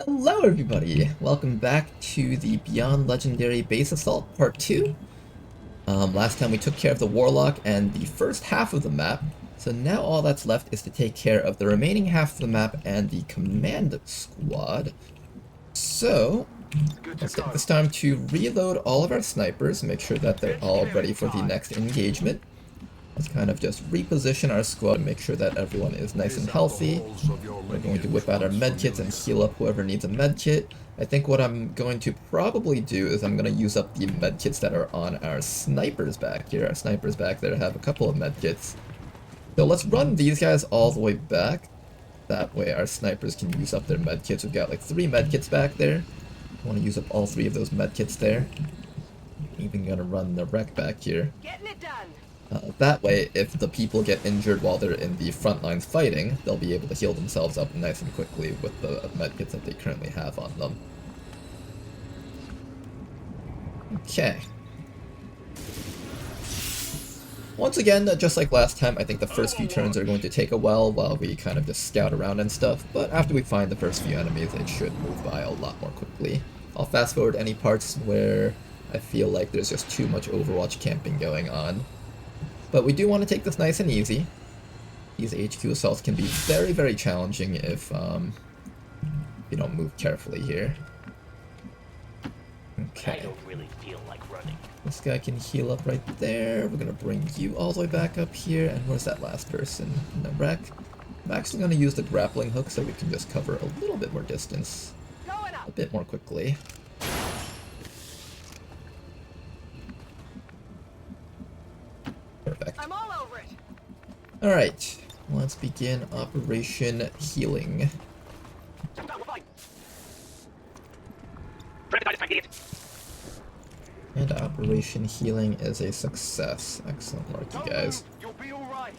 Hello everybody! Welcome back to the Beyond Legendary Base Assault Part 2. Last time we took care of the Warlock and the first half of the map, so now all that's left is to take care of the remaining half of the map and the Command Squad. So, let's take this time to reload all of our snipers, make sure that they're all ready for the next engagement. Let's kind of just reposition our squad and make sure that everyone is nice and healthy. We're going to whip out our medkits and heal up whoever needs a medkit. I think what I'm going to probably do is I'm going to use up the medkits that are on our snipers back here. Our snipers back there have a couple of medkits. So let's run these guys all the way back. That way our snipers can use up their medkits. We've got like 3 medkits back there. I want to use up all 3 of those medkits there. Even going to run the wreck back here. Getting it done. That way, if the people get injured while they're in the front lines fighting, they'll be able to heal themselves up nice and quickly with the medkits that they currently have on them. Okay. Once again, just like last time, I think the first few turns are going to take a while we kind of just scout around and stuff, but after we find the first few enemies, it should move by a lot more quickly. I'll fast forward any parts where I feel like there's just too much Overwatch camping going on. But we do want to take this nice and easy. These HQ assaults can be very, very challenging if you don't move carefully here. Okay. I don't really feel like running. This guy can heal up right there. We're gonna bring you all the way back up here. And where's that last person? In the wreck. I'm actually gonna use the grappling hook so we can just cover a little bit more distance. Going up. A bit more quickly. Perfect. I'm all over it. Alright, let's begin Operation Healing. And Operation Healing is a success. Excellent work, you guys. You'll be all right.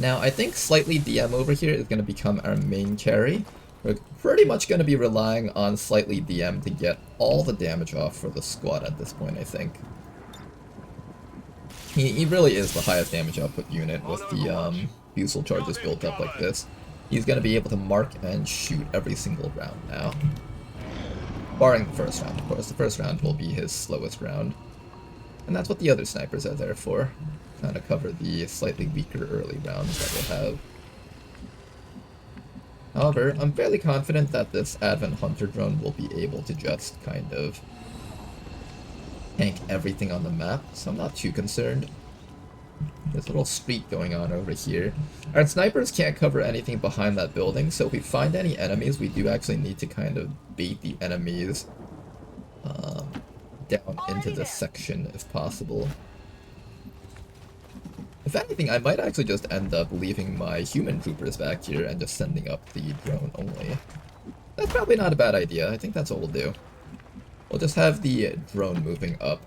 Now, I think Slightly DM over here is going to become our main carry. We're pretty much going to be relying on Slightly DM to get all the damage off for the squad at this point, I think. He really is the highest damage output unit with the fusel charges built up like this. He's going to be able to mark and shoot every single round now. Barring the first round, of course. The first round will be his slowest round. And that's what the other snipers are there for. Kind of cover the slightly weaker early rounds that we'll have. However, I'm fairly confident that this Advent Hunter drone will be able to just kind of tank everything on the map, so I'm not too concerned. There's a little street going on over here. Our snipers can't cover anything behind that building, so if we find any enemies, we do actually need to kind of bait the enemies down into this section if possible. If anything, I might actually just end up leaving my human troopers back here and just sending up the drone only. That's probably not a bad idea. I think that's what we'll do. We'll just have the drone moving up.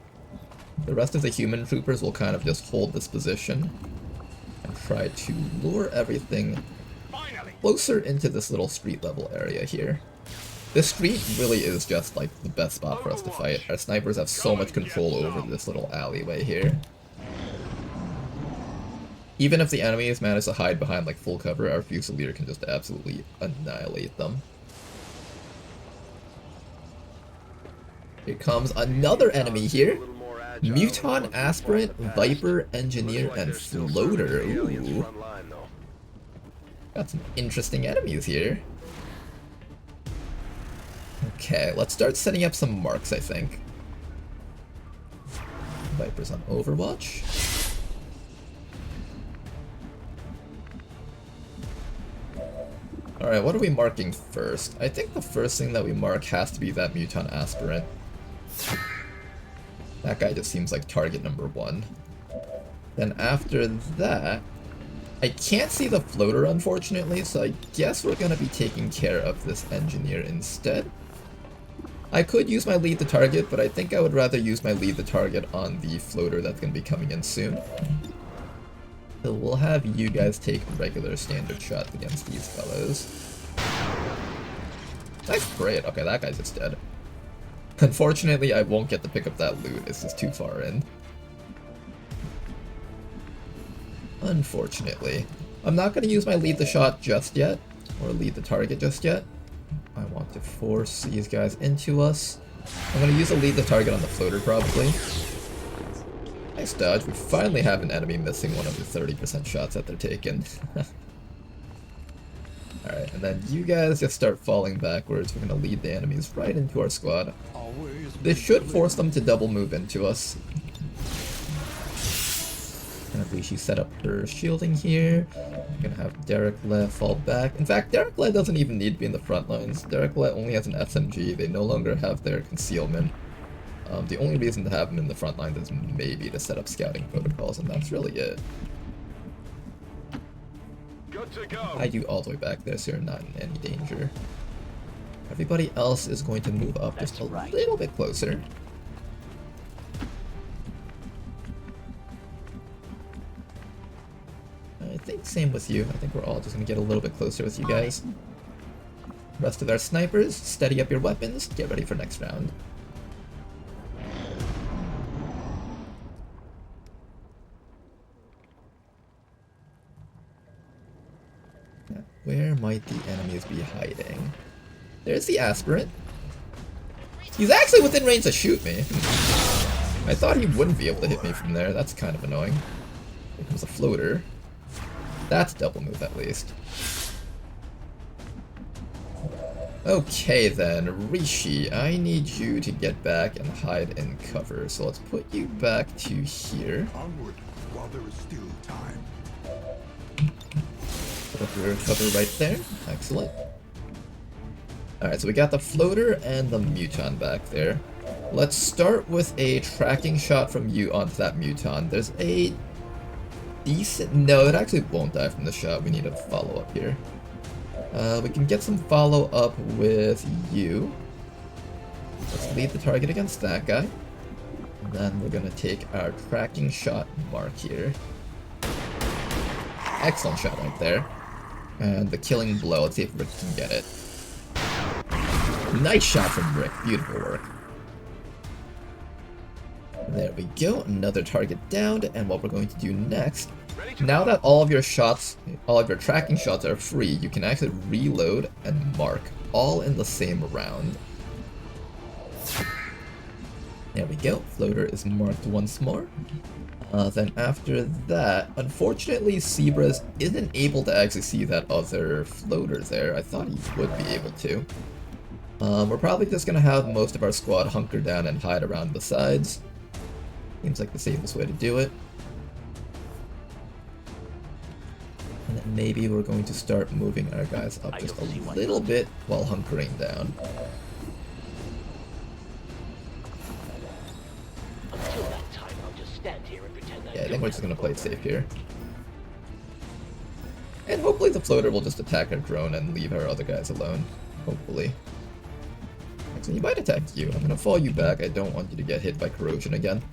The rest of the human troopers will kind of just hold this position and try to lure everything closer into this little street level area here. This street really is just like the best spot for us to fight. Our snipers have so much control over this little alleyway here. Even if the enemies manage to hide behind like full cover, our Fusilier can just absolutely annihilate them. Here comes another enemy here. Muton, Aspirant, Viper, Engineer, and Floater. Ooh. Got some interesting enemies here. Okay, let's start setting up some marks, I think. Viper's on Overwatch. Alright, what are we marking first? I think the first thing that we mark has to be that Muton Aspirant. That guy just seems like target number 1. Then after that, I can't see the floater unfortunately, so I guess we're going to be taking care of this engineer instead. I could use my lead the target, but I think I would rather use my lead the target on the floater that's going to be coming in soon. So we'll have you guys take regular standard shots against these fellows. Nice, great. Okay, that guy's just dead. Unfortunately, I won't get to pick up that loot. It's just too far in. Unfortunately. I'm not going to use my lead the shot just yet, or lead the target just yet. I want to force these guys into us. I'm going to use a lead the target on the floater, probably. Nice dodge. We finally have an enemy missing one of the 30% shots that they're taking. Alright, and then you guys just start falling backwards. We're going to lead the enemies right into our squad. This should force them to double move into us. Gonna reshi set up her shielding here. I'm gonna have Derek Le fall back. In fact, Derek Le doesn't even need to be in the front lines. Derek Le only has an SMG. They no longer have their concealment. The only reason to have him in the front lines is maybe to set up scouting protocols, and that's really it. Good to go. I do all the way back there, so you're not in any danger. Everybody else is going to move up just a little bit closer. I think same with you. I think we're all just going to get a little bit closer with you guys. Rest of our snipers, steady up your weapons, get ready for next round. Where might the enemies be hiding? There's the aspirant. He's actually within range to shoot me. I thought he wouldn't be able to hit me from there. That's kind of annoying. Here comes a floater. That's double move at least. Okay then, Rishi, I need you to get back and hide in cover. So let's put you back to here. Onward while there is still time. Put up your cover right there. Excellent. Alright, so we got the floater and the muton back there. Let's start with a tracking shot from you onto that muton. There's a decent... No, it actually won't die from the shot. We need a follow-up here. We can get some follow-up with you. Let's lead the target against that guy. And then we're going to take our tracking shot mark here. Excellent shot right there. And the killing blow. Let's see if Rick can get it. Nice shot from Rick. Beautiful work. There we go. Another target downed. And what we're going to do next, now that all of your shots, all of your tracking shots are free, you can actually reload and mark all in the same round. There we go. Floater is marked once more. Then after that, unfortunately, Zebras isn't able to actually see that other floater there. I thought he would be able to. We're probably just going to have most of our squad hunker down and hide around the sides. Seems like the safest way to do it. And then maybe we're going to start moving our guys up just a little bit while hunkering down. Until that time, I'll just stand here and pretend Yeah, I think we're just going to play it safe here. And hopefully the floater will just attack our drone and leave our other guys alone. Hopefully. Actually, he might attack you. I'm going to fall you back. I don't want you to get hit by corrosion again.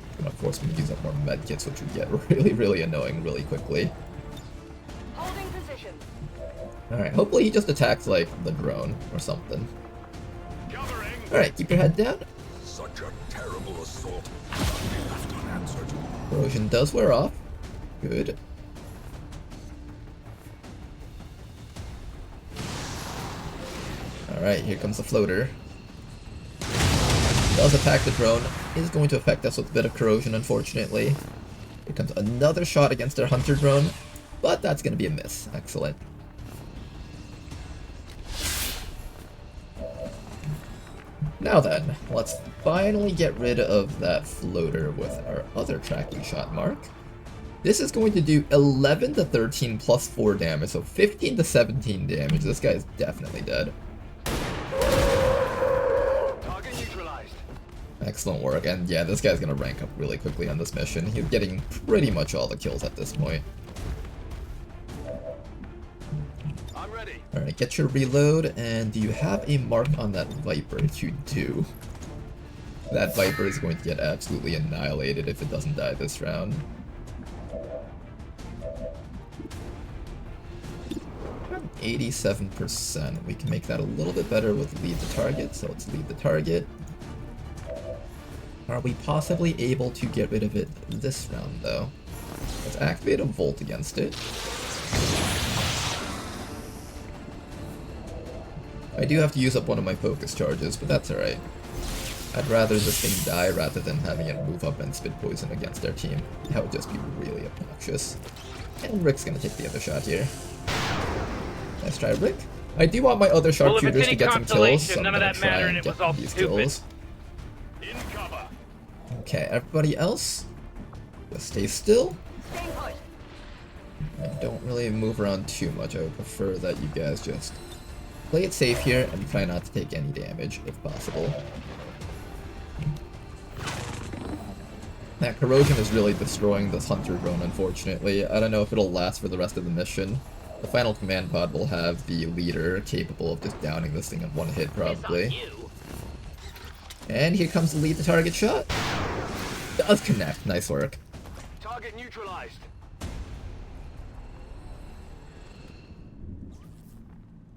It's going to force me to use up more medkits, which would get really, really annoying really quickly. Holding position. Alright, hopefully he just attacks, like, the drone or something. Alright, keep your head down. Such a terrible assault. Left unanswered. Corrosion does wear off. Good. Alright, here comes the floater. Does attack the drone. Is going to affect us with a bit of corrosion, unfortunately. Here comes another shot against our hunter drone. But that's going to be a miss. Excellent. Now then, let's finally get rid of that floater with our other tracking shot mark. This is going to do 11 to 13 plus 4 damage, so 15 to 17 damage. This guy is definitely dead. Target neutralized. Excellent work, and yeah, this guy's going to rank up really quickly on this mission. He's getting pretty much all the kills at this point. I'm ready. Alright, get your reload, and do you have a mark on that Viper? You do. That Viper is going to get absolutely annihilated if it doesn't die this round. We're at 87%. We can make that a little bit better with lead the target, so let's lead the target. Are we possibly able to get rid of it this round, though? Let's activate a Volt against it. I do have to use up one of my focus charges, but that's alright. I'd rather this thing die rather than having it move up and spit poison against our team. That would just be really obnoxious. And Rick's gonna take the other shot here. Nice try, Rick. I do want my other sharpshooters to get some kills, so I'm gonna try and get these kills. Okay, everybody else, just stay still. And don't really move around too much. I would prefer that you guys just play it safe here and try not to take any damage if possible. That corrosion is really destroying this hunter drone, unfortunately. I don't know if it'll last for the rest of the mission. The final command pod will have the leader capable of just downing this thing in one hit, probably. And here comes the lead the target shot. Does connect. Nice work. Target neutralized.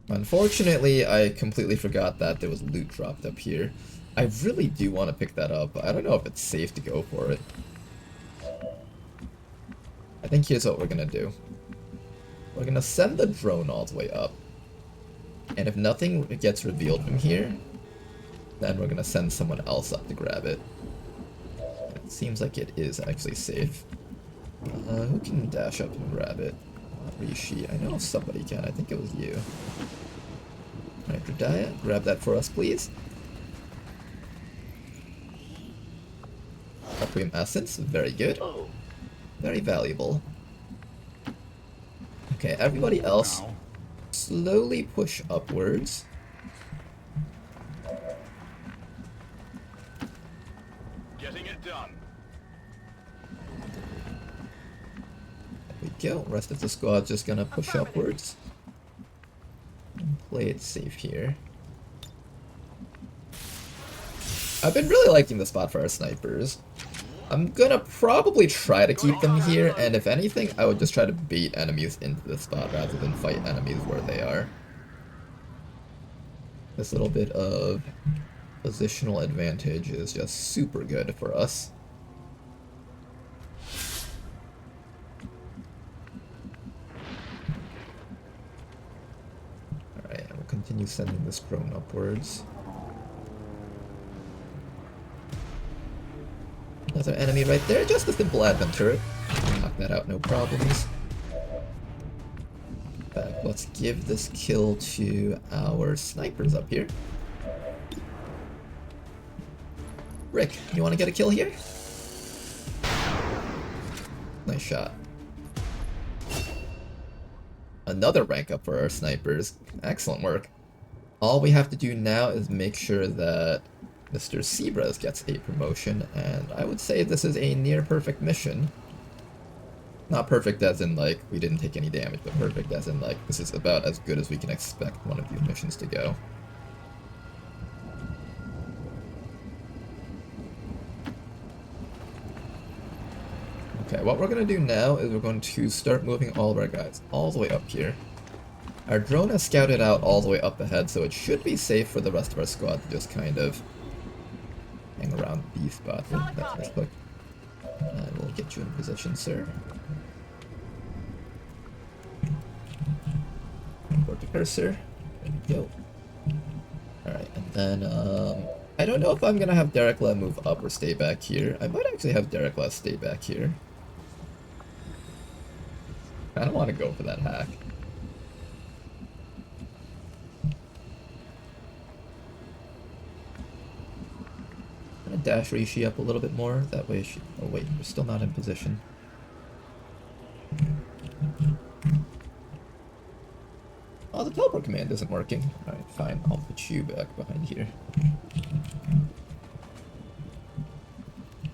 Unfortunately, I completely forgot that there was loot dropped up here. I really do want to pick that up, but I don't know if it's safe to go for it. I think here's what we're gonna do. We're gonna send the drone all the way up. And if nothing gets revealed from here, then we're gonna send someone else up to grab it. It seems like it is actually safe. Who can dash up and grab it? Reshi. I know somebody can. I think it was you. Alright, Dredaya, grab that for us, please. Requiem Essence, very good. Very valuable. Okay, everybody else, slowly push upwards. Getting it done. There we go. Rest of the squad's just gonna push upwards. And play it safe here. I've been really liking the spot for our snipers. I'm gonna probably try to keep them here, and if anything, I would just try to bait enemies into this spot rather than fight enemies where they are. This little bit of positional advantage is just super good for us. Alright, and we'll continue sending this drone upwards. Another enemy right there, just a simple advent turret. Knock that out, no problems. Let's give this kill to our snipers up here. Rick, you want to get a kill here? Nice shot. Another rank up for our snipers. Excellent work. All we have to do now is make sure that Mr. Sebras gets a promotion, and I would say this is a near perfect mission. Not perfect as in, like, we didn't take any damage, but perfect as in, like, this is about as good as we can expect one of these missions to go. Okay, what we're going to do now is we're going to start moving all of our guys all the way up here. Our drone has scouted out all the way up ahead, so it should be safe for the rest of our squad to just kind of hang around these spots. That's nice quick. And we'll get you in position, sir. Import the cursor. There we go. Alright, and then, I don't know if I'm gonna have Derek move up or stay back here. I might actually have Derek stay back here. I don't want to go for that hack. I'm gonna dash Rishi up a little bit more. That way she... Oh wait, we're still not in position. Oh, the teleport command isn't working. Alright, fine. I'll put you back behind here.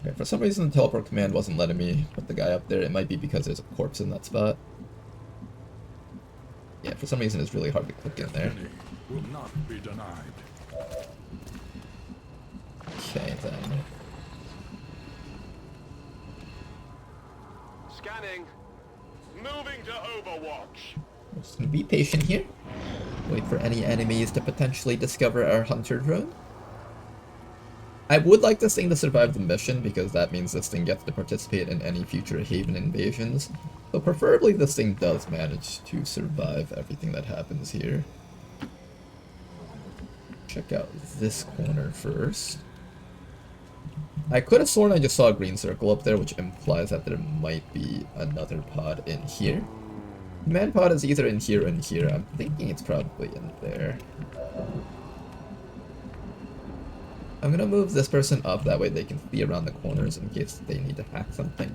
Okay, for some reason the teleport command wasn't letting me put the guy up there. It might be because there's a corpse in that spot. Yeah, for some reason it's really hard to click in there. Will not be denied. Okay, then. Scanning. Moving to Overwatch. We're just gonna be patient here. Wait for any enemies to potentially discover our hunter drone. I would like this thing to survive the mission, because that means this thing gets to participate in any future Haven invasions. So preferably this thing does manage to survive everything that happens here. Check out this corner first. I could have sworn I just saw a green circle up there, which implies that there might be another pod in here. Command pod is either in here or in here. I'm thinking it's probably in there. I'm gonna move this person up, that way they can see around the corners in case they need to hack something.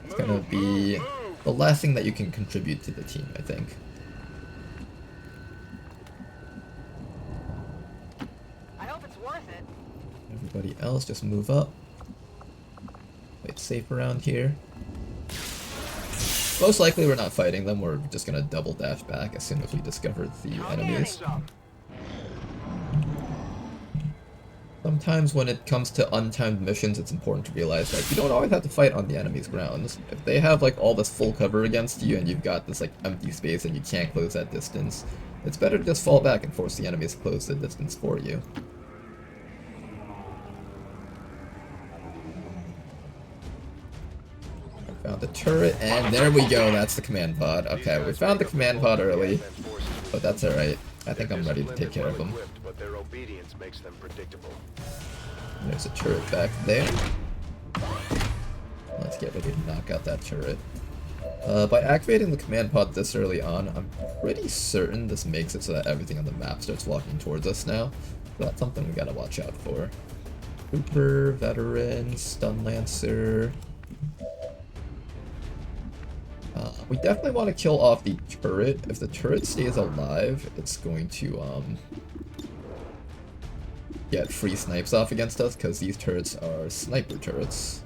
It's gonna be the last thing that you can contribute to the team, I think. I hope it's worth it. Everybody else just move up. It's safe around here. Most likely we're not fighting them, we're just gonna double dash back as soon as we discover the enemies. Sometimes when it comes to untimed missions, it's important to realize that you don't always have to fight on the enemy's grounds. If they have like all this full cover against you and you've got this like empty space and you can't close that distance, it's better to just fall back and force the enemies to close the distance for you. I found the turret and there we go, that's the command pod. Okay, we found the command pod early, but that's alright. I think I'm ready to take care of them. But their obedience makes them predictable. There's a turret back there. Let's get ready to knock out that turret. By activating the command pod this early on, I'm pretty certain this makes it so that everything on the map starts walking towards us now. So that's something we gotta watch out for. Trooper, veteran, stun lancer. We definitely want to kill off the turret. If the turret stays alive, it's going to get free snipes off against us, because these turrets are sniper turrets.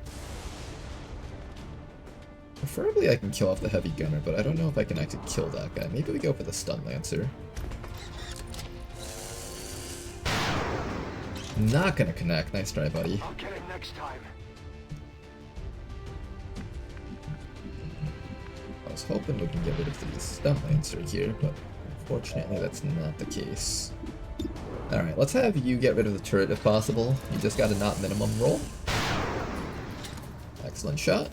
Preferably I can kill off the heavy gunner, but I don't know if I can actually kill that guy. Maybe we go for the stun lancer. Not gonna connect. Nice try, buddy. I'll get it next time. I was hoping we can get rid of the stun lancer here, but unfortunately that's not the case. Alright, let's have you get rid of the turret if possible. You just got a not minimum roll. Excellent shot.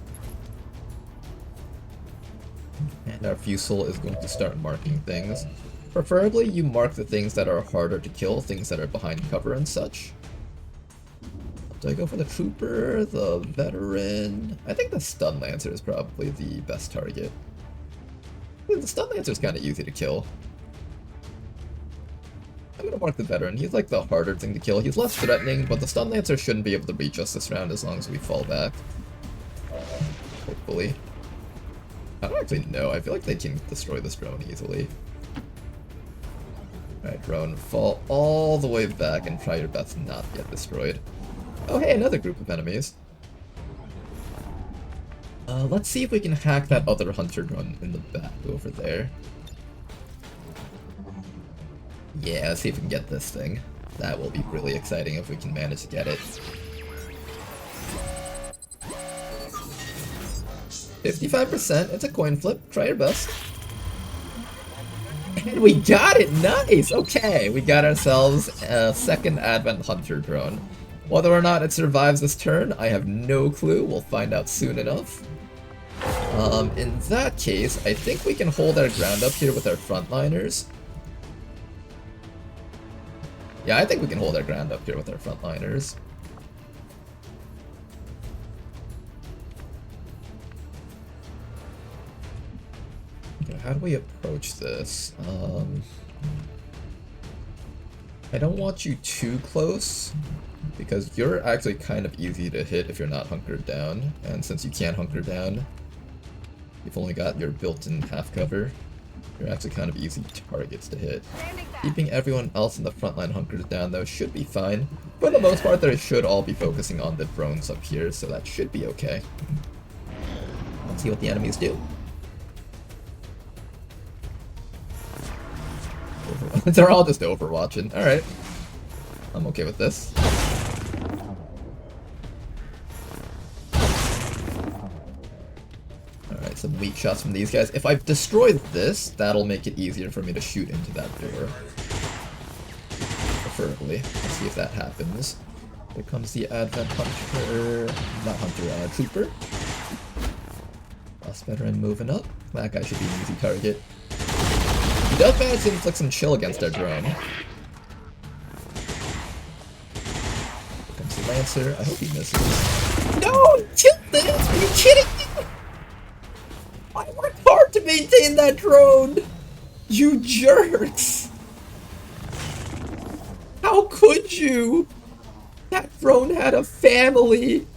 And our Fusel is going to start marking things. Preferably you mark the things that are harder to kill, things that are behind cover and such. Do I go for the trooper, the veteran? I think the stun lancer is probably the best target. The stun lancer is kind of easy to kill. I'm gonna mark the veteran. He's like the harder thing to kill. He's less threatening, but the stun lancer shouldn't be able to reach us this round as long as we fall back. Hopefully. I don't actually know. I feel like they can destroy this drone easily. Alright, drone, fall all the way back and try your best not to get destroyed. Oh hey, another group of enemies. Let's see if we can hack that other hunter drone in the back over there. Yeah, let's see if we can get this thing. That will be really exciting if we can manage to get it. 55%, it's a coin flip, try your best. And we got it, nice! Okay, we got ourselves a second Advent Hunter drone. Whether or not it survives this turn, I have no clue, we'll find out soon enough. In that case, I think we can hold our ground up here with our frontliners. Yeah, I think we can hold our ground up here with our frontliners. Okay, how do we approach this? I don't want you too close, because you're actually kind of easy to hit if you're not hunkered down, and since you can't hunker down, you've only got your built-in half cover. You're actually kind of easy targets to hit. Keeping everyone else in the front line hunkered down, though, should be fine. For the most part, they should all be focusing on the drones up here, so that should be okay. Let's see what the enemies do. They're all just overwatching. Alright. I'm okay with this. Alright, some weak shots from these guys. If I've destroyed this, that'll make it easier for me to shoot into that door. Preferably. Let's see if that happens. Here comes the Advent Hunter... not Hunter, Trooper. Last veteran moving up. That guy should be an easy target. He does manage to inflict some chill against our drone. Lancer. I hope he misses. No! Tilted! Are you kidding me? I worked hard to maintain that drone! You jerks! How could you? That drone had a family!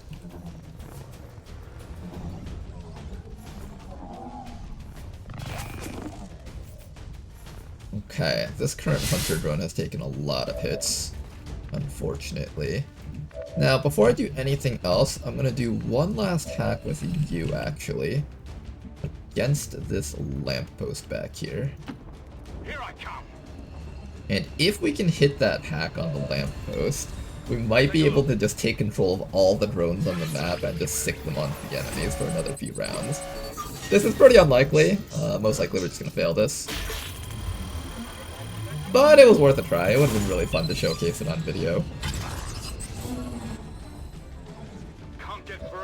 Okay, this current hunter drone has taken a lot of hits, unfortunately. Now, before I do anything else, I'm gonna do one last hack with you, actually, against this lamppost back here. Here I come. And if we can hit that hack on the lamppost, we might be able to just take control of all the drones on the map and just sick them onto the enemies for another few rounds. This is pretty unlikely. Most likely we're just gonna fail this. But it was worth a try. It would have been really fun to showcase it on video.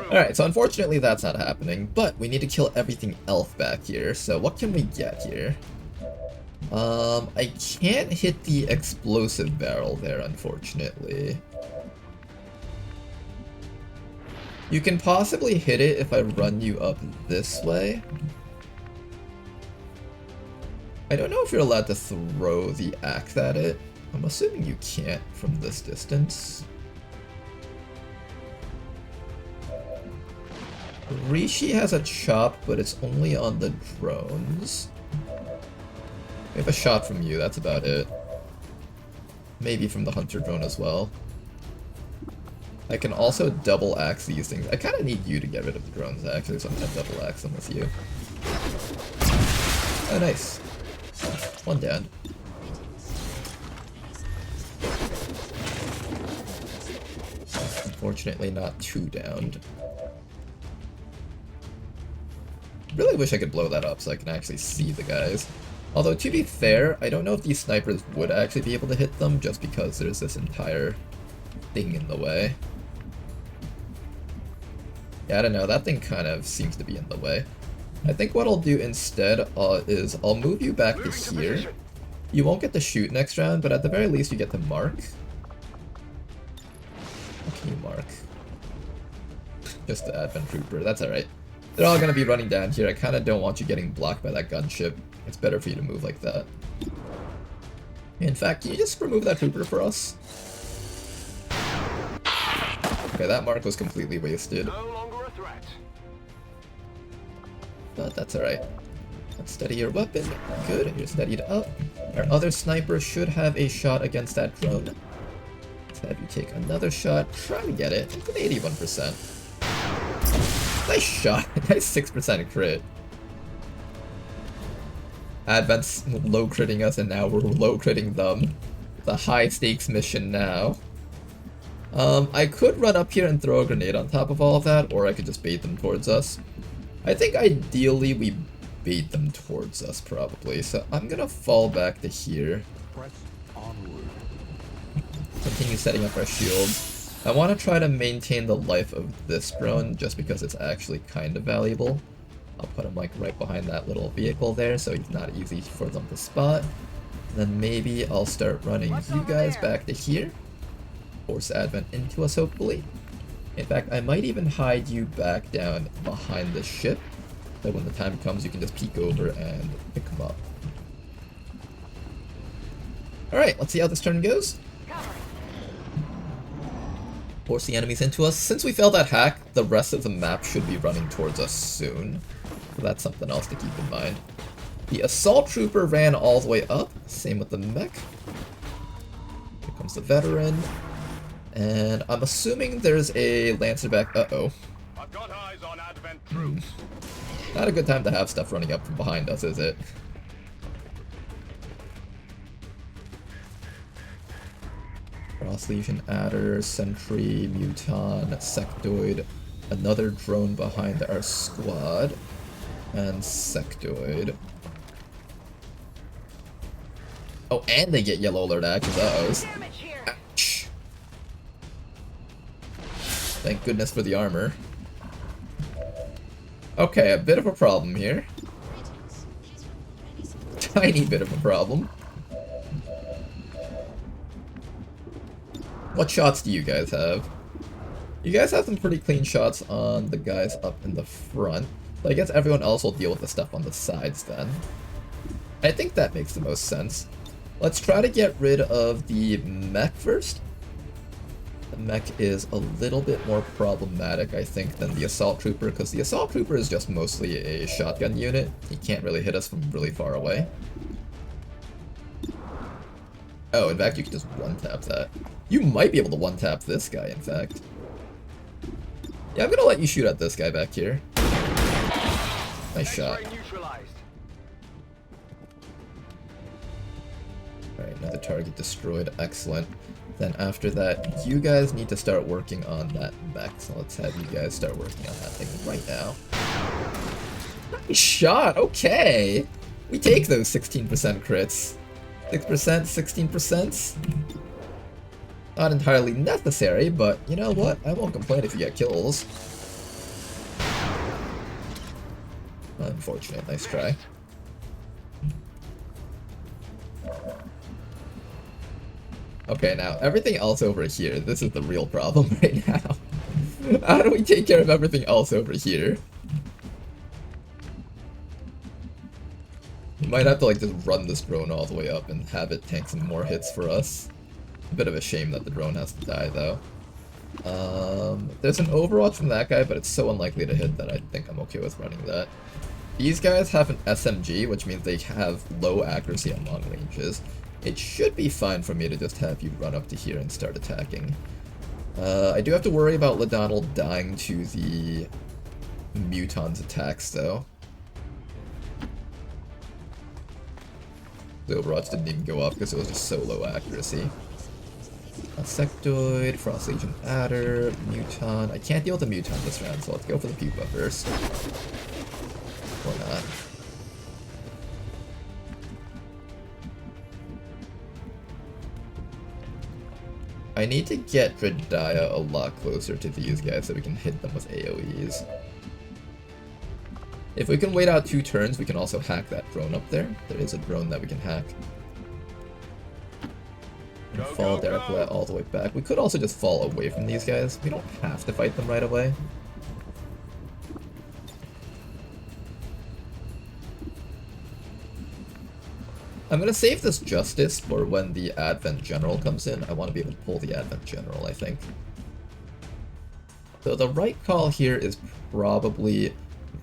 Alright, so unfortunately that's not happening, but we need to kill everything else back here. So what can we get here? I can't hit the explosive barrel there, unfortunately. You can possibly hit it if I run you up this way. I don't know if you're allowed to throw the axe at it. I'm assuming you can't from this distance. Reshi has a chop, but it's only on the drones. We have a shot from you, that's about it. Maybe from the hunter drone as well. I can also double axe these things. I kind of need you to get rid of the drones actually, so I'm gonna double axe them with you. Oh, nice. One down. Unfortunately, not two downed. Really wish I could blow that up so I can actually see the guys. Although, to be fair, I don't know if these snipers would actually be able to hit them just because there's this entire thing in the way. Yeah, I don't know, that thing kind of seems to be in the way. I think what I'll do instead is I'll move you back to here. You won't get to shoot next round, but at the very least you get to mark. What can you mark? Just the Advent Trooper, that's alright. They're all gonna be running down here. I kind of don't want you getting blocked by that gunship. It's better for you to move like that. In fact, can you just remove that trooper for us? Okay, that mark was completely wasted. No longer a threat. But that's alright. Let's steady your weapon. Good, you're steadied up. Our other sniper should have a shot against that drone. Let's have you take another shot. Try to get it. It's an 81%. Nice shot. Nice 6% crit. Advent's low critting us and now we're low critting them. It's a high stakes mission now. I could run up here and throw a grenade on top of all of that, or I could just bait them towards us. I think ideally we bait them towards us probably, so I'm gonna fall back to here. Press onward. Continue setting up our shields. I want to try to maintain the life of this drone just because it's actually kind of valuable. I'll put him like right behind that little vehicle there so he's not easy for them to spot. And then maybe I'll start running you guys back to here. Force Advent into us hopefully. In fact, I might even hide you back down behind the ship, so when the time comes you can just peek over and pick them up. Alright, let's see how this turn goes. Force the enemies into us. Since we failed that hack, the rest of the map should be running towards us soon. So that's something else to keep in mind. The assault trooper ran all the way up. Same with the mech. Here comes the veteran. And I'm assuming there's a lancer back. Uh-oh. I've got eyes on Advent troops. Not a good time to have stuff running up from behind us, is it? Cross Legion Adder, Sentry, Muton, Sectoid, another drone behind our squad, and Sectoid. Oh, and they get yellow alert actions. Ouch. Thank goodness for the armor. Okay, a bit of a problem here. Tiny bit of a problem. What shots do you guys have? You guys have some pretty clean shots on the guys up in the front, but I guess everyone else will deal with the stuff on the sides then. I think that makes the most sense. Let's try to get rid of the mech first. The mech is a little bit more problematic, I think, than the assault trooper, because the assault trooper is just mostly a shotgun unit. He can't really hit us from really far away. Oh, in fact, you can just one-tap that. You might be able to one-tap this guy, in fact. Yeah, I'm gonna let you shoot at this guy back here. Nice shot. Alright, another target destroyed. Excellent. Then after that, you guys need to start working on that mech. So let's have you guys start working on that thing right now. Nice shot! Okay! We take those 16% crits. 6%, 16%. Not entirely necessary, but you know what? I won't complain if you get kills. Unfortunate. Nice try. Okay, now everything else over here, this is the real problem right now. How do we take care of everything else over here? We might have to like just run this drone all the way up and have it tank some more hits for us. A bit of a shame that the drone has to die though. There's an overwatch from that guy, but it's so unlikely to hit that I think I'm okay with running that. These guys have an SMG, which means they have low accuracy on long ranges. It should be fine for me to just have you run up to here and start attacking. I do have to worry about Ladonald dying to the Muton's attacks, though. The Overwatch didn't even go up because it was just so low accuracy. Sectoid, Frost Legion Adder, Muton. I can't deal with the Muton this round, so let's go for the Pupa first. Or not. I need to get Dredaya a lot closer to these guys so we can hit them with AoEs. If we can wait out 2 turns, we can also hack that drone up there. There is a drone that we can hack. And fall directly all the way back. We could also just fall away from these guys. We don't have to fight them right away. I'm gonna save this Justice for when the Advent General comes in. I want to be able to pull the Advent General, I think. So the right call here is probably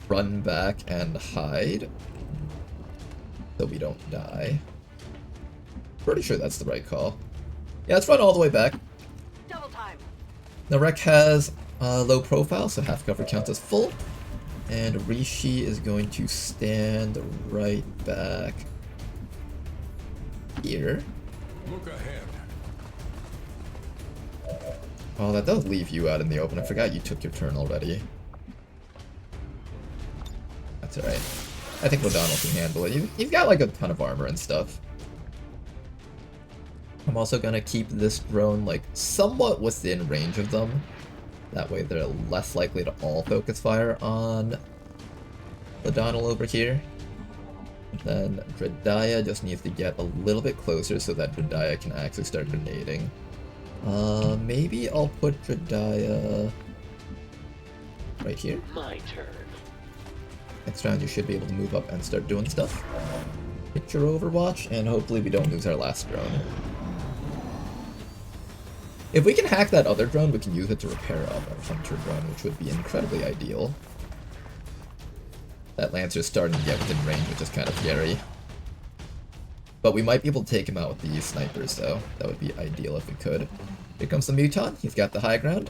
run back and hide, so we don't die. Pretty sure that's the right call. Yeah, let's run all the way back. Double time. The Wreck has low profile, so half cover counts as full. And Reshi is going to stand right back here. Look ahead. Oh, that does leave you out in the open. I forgot you took your turn already. That's alright. I think O'Donnell can handle it. You've got like a ton of armor and stuff. I'm also gonna keep this drone like somewhat within range of them. That way they're less likely to all focus fire on O'Donnell over here. Then Dredaya just needs to get a little bit closer so that Dredaya can actually start grenading. Maybe I'll put Dredaya right here. My turn. Next round you should be able to move up and start doing stuff. Hit your Overwatch, and hopefully we don't lose our last drone. If we can hack that other drone, we can use it to repair up our Hunter drone, which would be incredibly ideal. That Lancer's starting to get within range, which is kind of scary. But we might be able to take him out with the snipers, though. That would be ideal if we could. Here comes the Muton. He's got the high ground.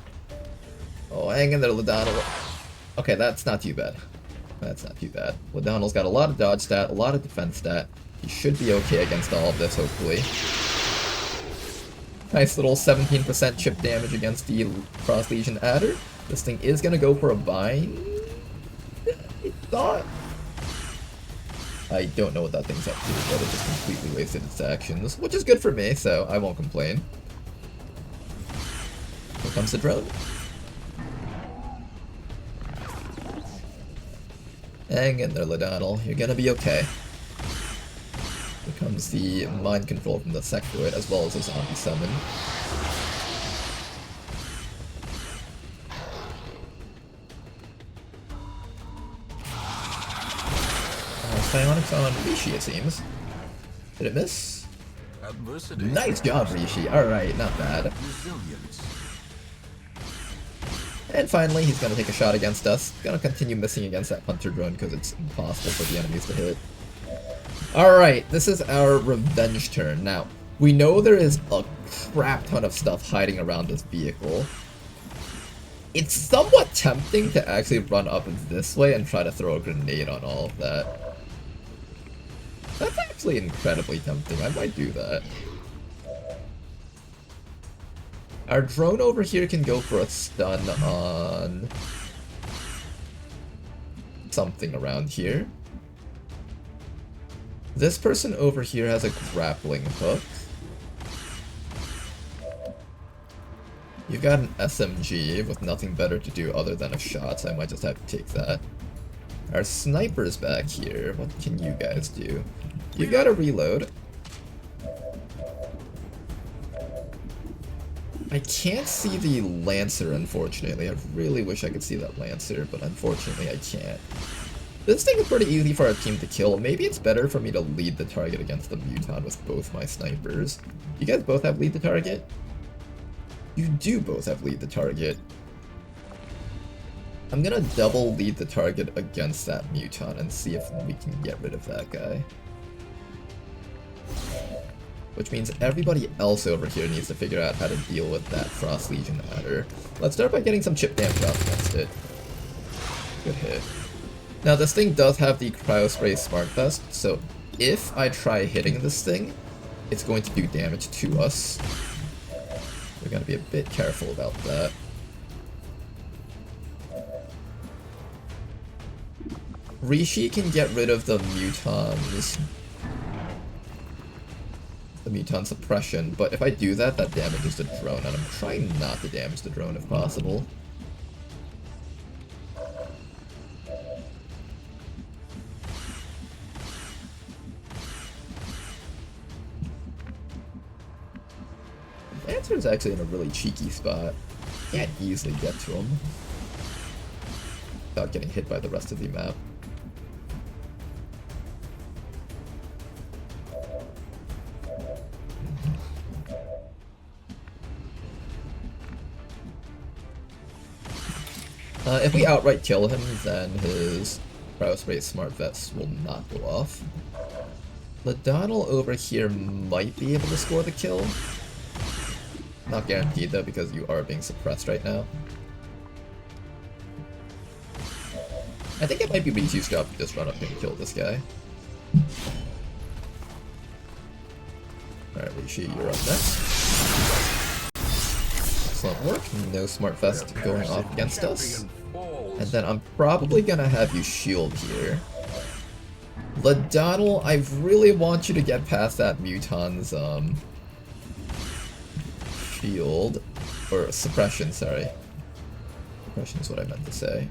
Oh, hang in there, Ladonald. Okay, that's not too bad. That's not too bad. Ladonald's got a lot of dodge stat, a lot of defense stat. He should be okay against all of this, hopefully. Nice little 17% chip damage against the Frost Legion Adder. This thing is going to go for a bind. I thought. I don't know what that thing's up to, but it just completely wasted its actions, which is good for me, so I won't complain. Here comes the drone. Hang in there, Ladonald. You're gonna be okay. Here comes the mind control from the Sectoid, as well as a zombie summon. Psionics on Rishi, it seems. Did it miss? Adversity. Nice job, Rishi. Alright, not bad. Resilience. And finally, he's gonna take a shot against us. Gonna continue missing against that hunter drone because it's impossible for the enemies to hit. Alright, this is our revenge turn. Now, we know there is a crap ton of stuff hiding around this vehicle. It's somewhat tempting to actually run up this way and try to throw a grenade on all of that. That's actually incredibly tempting. I might do that. Our drone over here can go for a stun on something around here. This person over here has a grappling hook. You've got an SMG with nothing better to do other than a shot, so I might just have to take that. Our sniper's back here. What can you guys do? You gotta reload. I can't see the Lancer, unfortunately. I really wish I could see that Lancer, but unfortunately I can't. This thing is pretty easy for our team to kill. Maybe it's better for me to lead the target against the Muton with both my snipers. You guys both have lead the target? You do both have lead the target. I'm gonna double lead the target against that Muton and see if we can get rid of that guy. Which means everybody else over here needs to figure out how to deal with that Frost Legion adder. Let's start by getting some chip damage off against it. Good hit. Now this thing does have the Cryo Spray Smart Vest, so if I try hitting this thing, it's going to do damage to us. We gotta be a bit careful about that. Rishi can get rid of the Mutons. The Muton suppression, but if I do that, that damages the drone, and I'm trying not to damage the drone if possible. Lancer is actually in a really cheeky spot. Can't easily get to him without getting hit by the rest of the map. If we outright kill him, then his Cryo Spray Smart Vest will not go off. Ladonal over here might be able to score the kill. Not guaranteed though, because you are being suppressed right now. I think it might be Rishi's job to just run up and kill this guy. Alright, Rishi, you're up next. Excellent work. No Smart Vest going off against us. And then I'm probably gonna have you shield here. Ladonal, I really want you to get past that Muton's shield. Or suppression, sorry. Suppression is what I meant to say.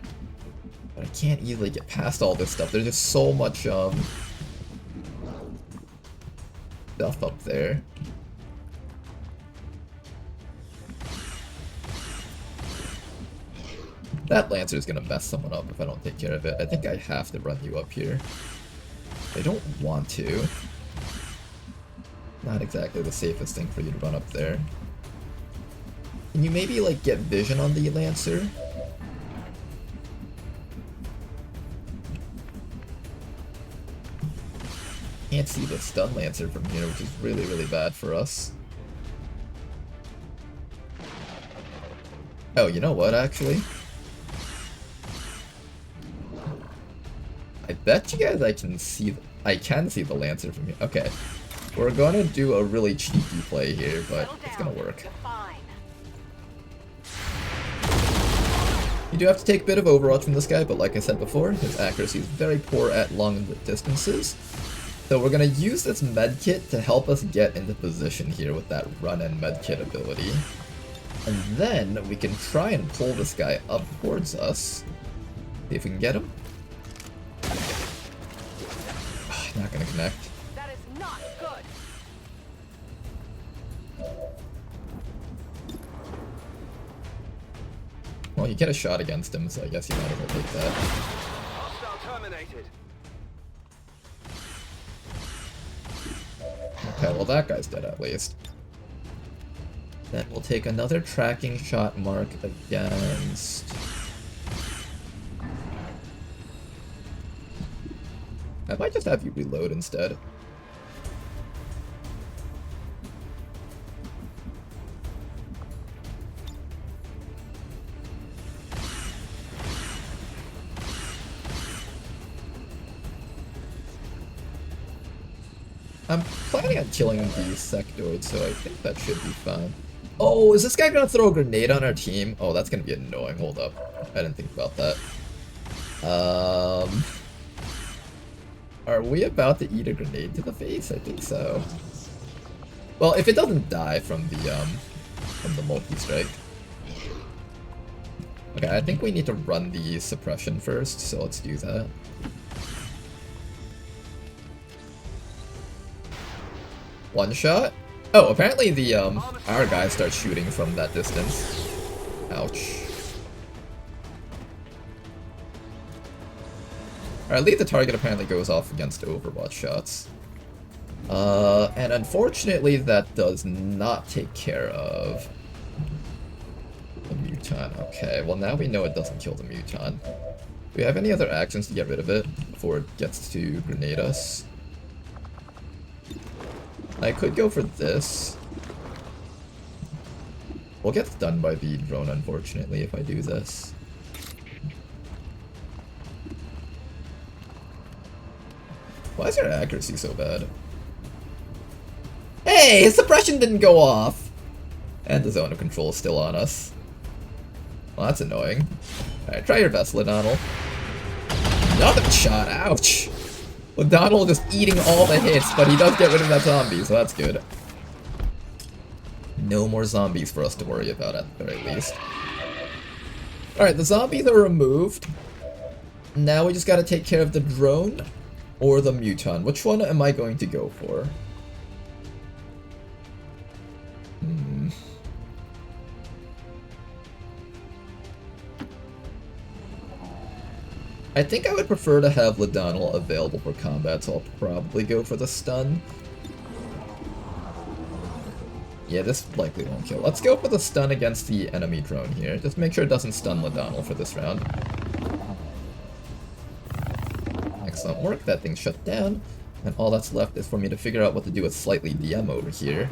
But I can't easily get past all this stuff. There's just so much stuff up there. That Lancer is gonna mess someone up if I don't take care of it. I think I have to run you up here. I don't want to. Not exactly the safest thing for you to run up there. Can you maybe, like, get vision on the Lancer? Can't see the stun Lancer from here, which is really, really bad for us. Oh, you know what, actually? I bet you guys I can see the Lancer from here. Okay. We're gonna do a really cheeky play here, but it's gonna work. You do have to take a bit of Overwatch from this guy, but like I said before, his accuracy is very poor at long distances. So we're gonna use this medkit to help us get into position here with that run and medkit ability. And then we can try and pull this guy up towards us. See if we can get him. Not gonna connect. That is not good. Well, you get a shot against him, so I guess you might as well take that. Hostile terminated. well that guy's dead at least. Then we'll take another tracking shot mark against... I might just have you reload instead. I'm planning on killing these sectoids, so I think that should be fine. Oh, is this guy gonna throw a grenade on our team? Oh, that's gonna be annoying. Hold up. I didn't think about that. Are we about to eat a grenade to the face? I think so. Well, if it doesn't die from the multi-strike. Okay, I think we need to run the suppression first, so let's do that. One shot? Oh, apparently the our guy starts shooting from that distance. Ouch. Alright, lead the target apparently goes off against Overwatch shots. And unfortunately that does not take care of the Muton. Okay, well now we know it doesn't kill the Muton. Do we have any other actions to get rid of it before it gets to grenade us? I could go for this. We'll get stunned by the drone, unfortunately, if I do this. Why is your accuracy so bad? Hey, his suppression didn't go off! And the zone of control is still on us. Well, that's annoying. Alright, try your best, O'Donnell. Another shot, ouch! O'Donnell just eating all the hits, but he does get rid of that zombie, so that's good. No more zombies for us to worry about at the very least. Alright, the zombies are removed. Now we just gotta take care of the drone or the Muton. Which one am I going to go for? I think I would prefer to have O'Donnell available for combat, so I'll probably go for the stun. Yeah, this likely won't kill. Let's go for the stun against the enemy drone here. Just make sure it doesn't stun O'Donnell for this round. Excellent work, that thing's shut down. And all that's left is for me to figure out what to do with Slightly DM over here.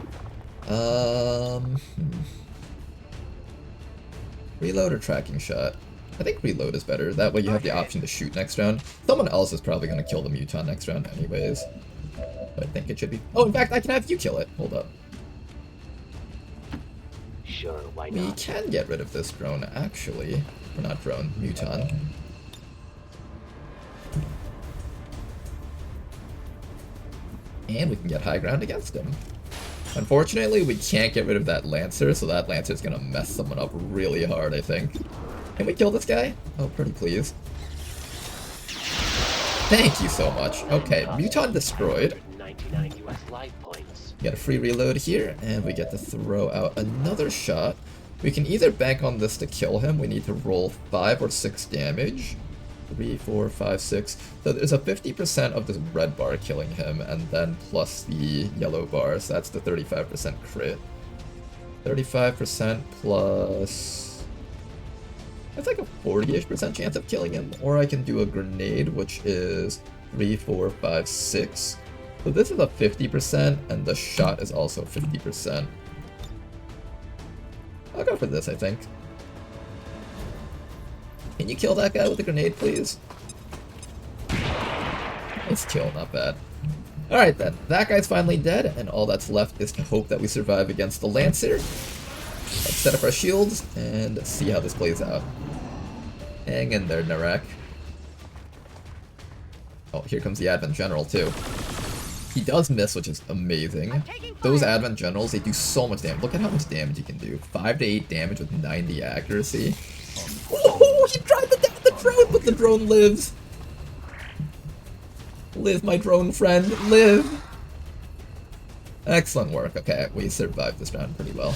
Reload or tracking shot? I think reload is better. That way you have the option to shoot next round. Someone else is probably going to kill the Muton next round anyways. But I think it should be... Oh, in fact, I can have you kill it. Hold up. Sure, why not? We can get rid of this drone, actually. Or not drone, Muton. And we can get high ground against him. Unfortunately, we can't get rid of that Lancer, so that Lancer's going to mess someone up really hard, I think. Can we kill this guy? Oh, pretty please. Thank you so much. Okay, Muton destroyed. 99 US life points. Get a free reload here, and we get to throw out another shot. We can either bank on this to kill him. We need to roll 5 or 6 damage. 3, 4, 5, 6. So there's a 50% of this red bar killing him, and then plus the yellow bar, so that's the 35% crit. 35% plus... That's like a 40-ish% chance of killing him. Or I can do a grenade, which is 3, 4, 5, 6. So this is a 50%, and the shot is also 50%. I'll go for this, I think. Can you kill that guy with a grenade, please? Nice kill, not bad. Alright then, that guy's finally dead, and all that's left is to hope that we survive against the Lancer. Let's set up our shields and see how this plays out. Hang in there, Narak. Oh, here comes the Advent General, too. He does miss, which is amazing. Those Advent Generals, they do so much damage. Look at how much damage he can do. 5 to 8 damage with 90 accuracy. Oh, he tried to down the drone, but the drone lives. Live, my drone friend, live. Excellent work. Okay, we survived this round pretty well.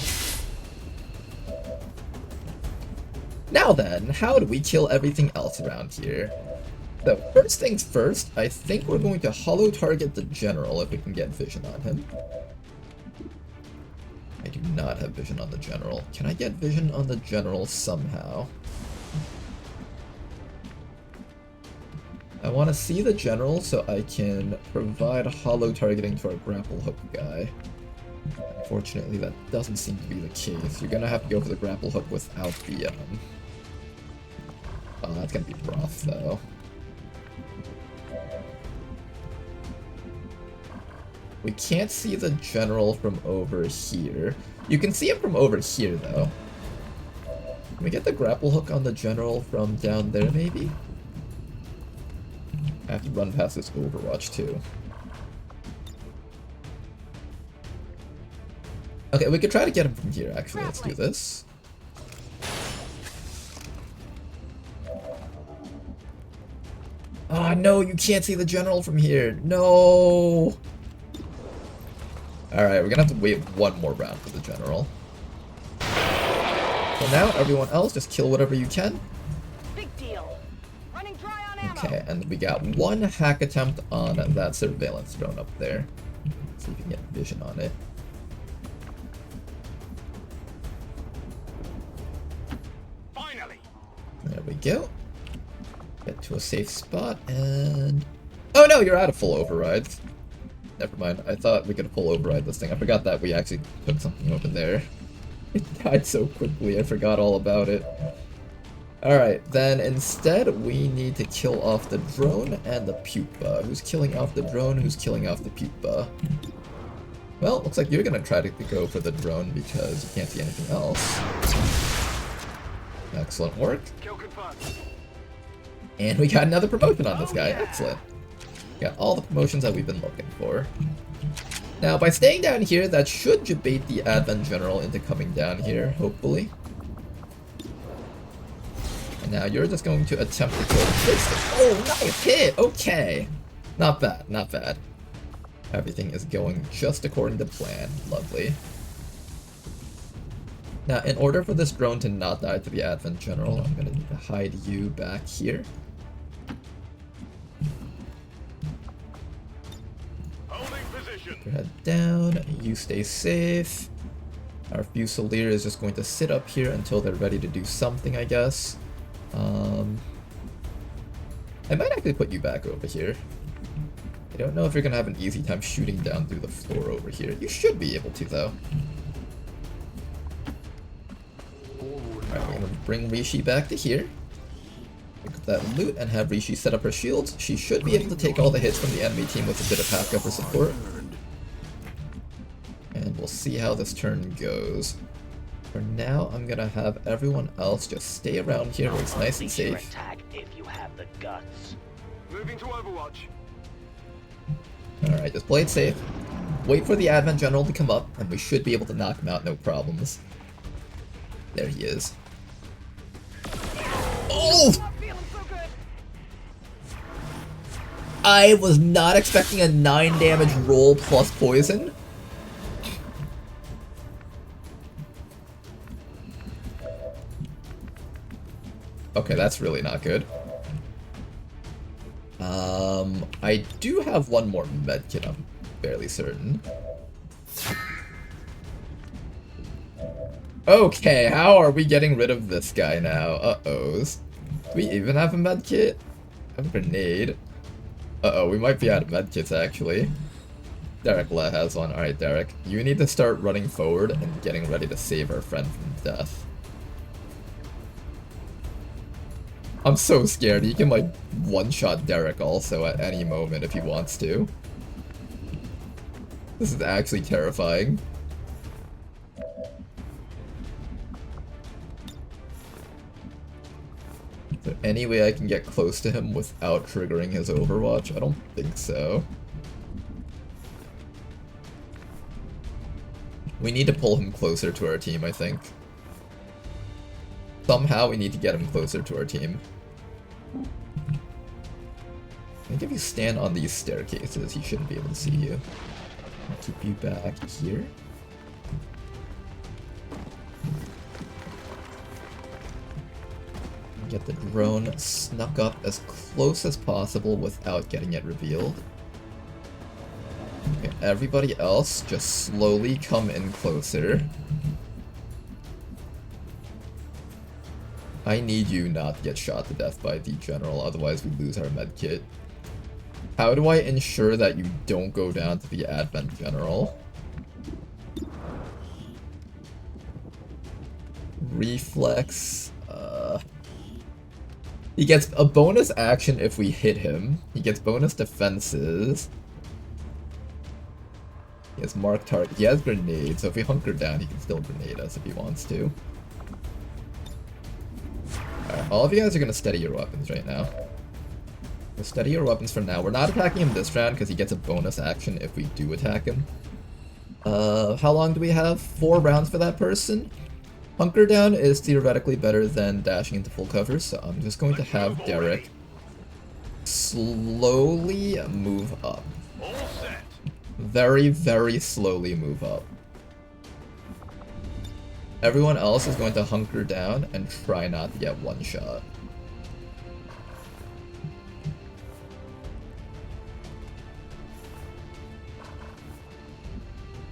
Now then, how do we kill everything else around here? So, first things first, I think we're going to hollow target the general if we can get vision on him. I do not have vision on the general. Can I get vision on the general somehow? I want to see the general so I can provide hollow targeting to our grapple hook guy. Unfortunately, that doesn't seem to be the case. You're gonna have to go for the grapple hook without the, Oh, that's gonna be rough, though. We can't see the general from over here. You can see him from over here, though. Can we get the grapple hook on the general from down there, maybe? I have to run past this Overwatch, too. Okay, we could try to get him from here, actually. Let's do this. Oh, no, you can't see the general from here. No! Alright, we're gonna have to wait one more round for the general. So now, everyone else, just kill whatever you can. Big deal. Running dry on ammo. Okay, and we got one hack attempt on that surveillance drone up there. Let's see if we can get vision on it. Finally! There we go. Get to a safe spot, and... Oh no, you're out of full overrides. Never mind, I thought we could full override this thing. I forgot that we actually put something over there. It died so quickly, I forgot all about it. Alright, then instead we need to kill off the drone and the pupa. Who's killing off the drone? Who's killing off the pupa? Well, looks like you're gonna try to go for the drone because you can't see anything else. Excellent work. Kill confirmed. And we got another promotion on this guy. Excellent. Got all the promotions that we've been looking for. Now, by staying down here, that should debate the Advent General into coming down here, hopefully. And now you're just going to attempt to kill this thing. Oh, nice hit! Okay. Not bad, not bad. Everything is going just according to plan. Lovely. Now, in order for this drone to not die to the Advent General, I'm gonna need to hide you back here. Holding position. Put your head down, you stay safe. Our Fusilier is just going to sit up here until they're ready to do something, I guess. I might actually put you back over here. I don't know if you're gonna have an easy time shooting down through the floor over here. You should be able to, though. Alright, we're gonna bring Reshi back to here. Pick up that loot and have Reshi set up her shields. She should be able to take all the hits from the enemy team with a bit of backup or support. And we'll see how this turn goes. For now, I'm gonna have everyone else just stay around here where it's nice and safe. Attack if you have the guts. Moving to Overwatch. Alright, just play it safe. Wait for the Advent General to come up, and we should be able to knock him out no problems. There he is. Oh! Not feeling so good. I was not expecting a 9 damage roll plus poison. Okay, that's really not good. I do have one more medkit, I'm fairly certain. Okay, how are we getting rid of this guy now? Uh-ohs. Do we even have a medkit? I have a grenade. Uh-oh, we might be out of medkits, actually. Derek has one. Alright, Derek. You need to start running forward and getting ready to save our friend from death. I'm so scared. He can, like, one-shot Derek also at any moment if he wants to. This is actually terrifying. Is there any way I can get close to him without triggering his Overwatch? I don't think so. We need to pull him closer to our team, I think. Somehow we need to get him closer to our team. I think if you stand on these staircases, he shouldn't be able to see you. I'll keep you back here. Get the drone snuck up as close as possible without getting it revealed. Okay, everybody else just slowly come in closer. I need you not to get shot to death by the general, otherwise we lose our medkit. How do I ensure that you don't go down to the Advent General? Reflex. He gets a bonus action if we hit him. He gets bonus defenses. He has marked target. He has grenades, so if we hunker down, he can still grenade us if he wants to. Alright, all of you guys are gonna steady your weapons right now. So steady your weapons for now. We're not attacking him this round because he gets a bonus action if we do attack him. How long do we have? 4 rounds for that person? Hunker down is theoretically better than dashing into full cover, so I'm just going to have Derek slowly move up. Very, very slowly move up. Everyone else is going to hunker down and try not to get one shot.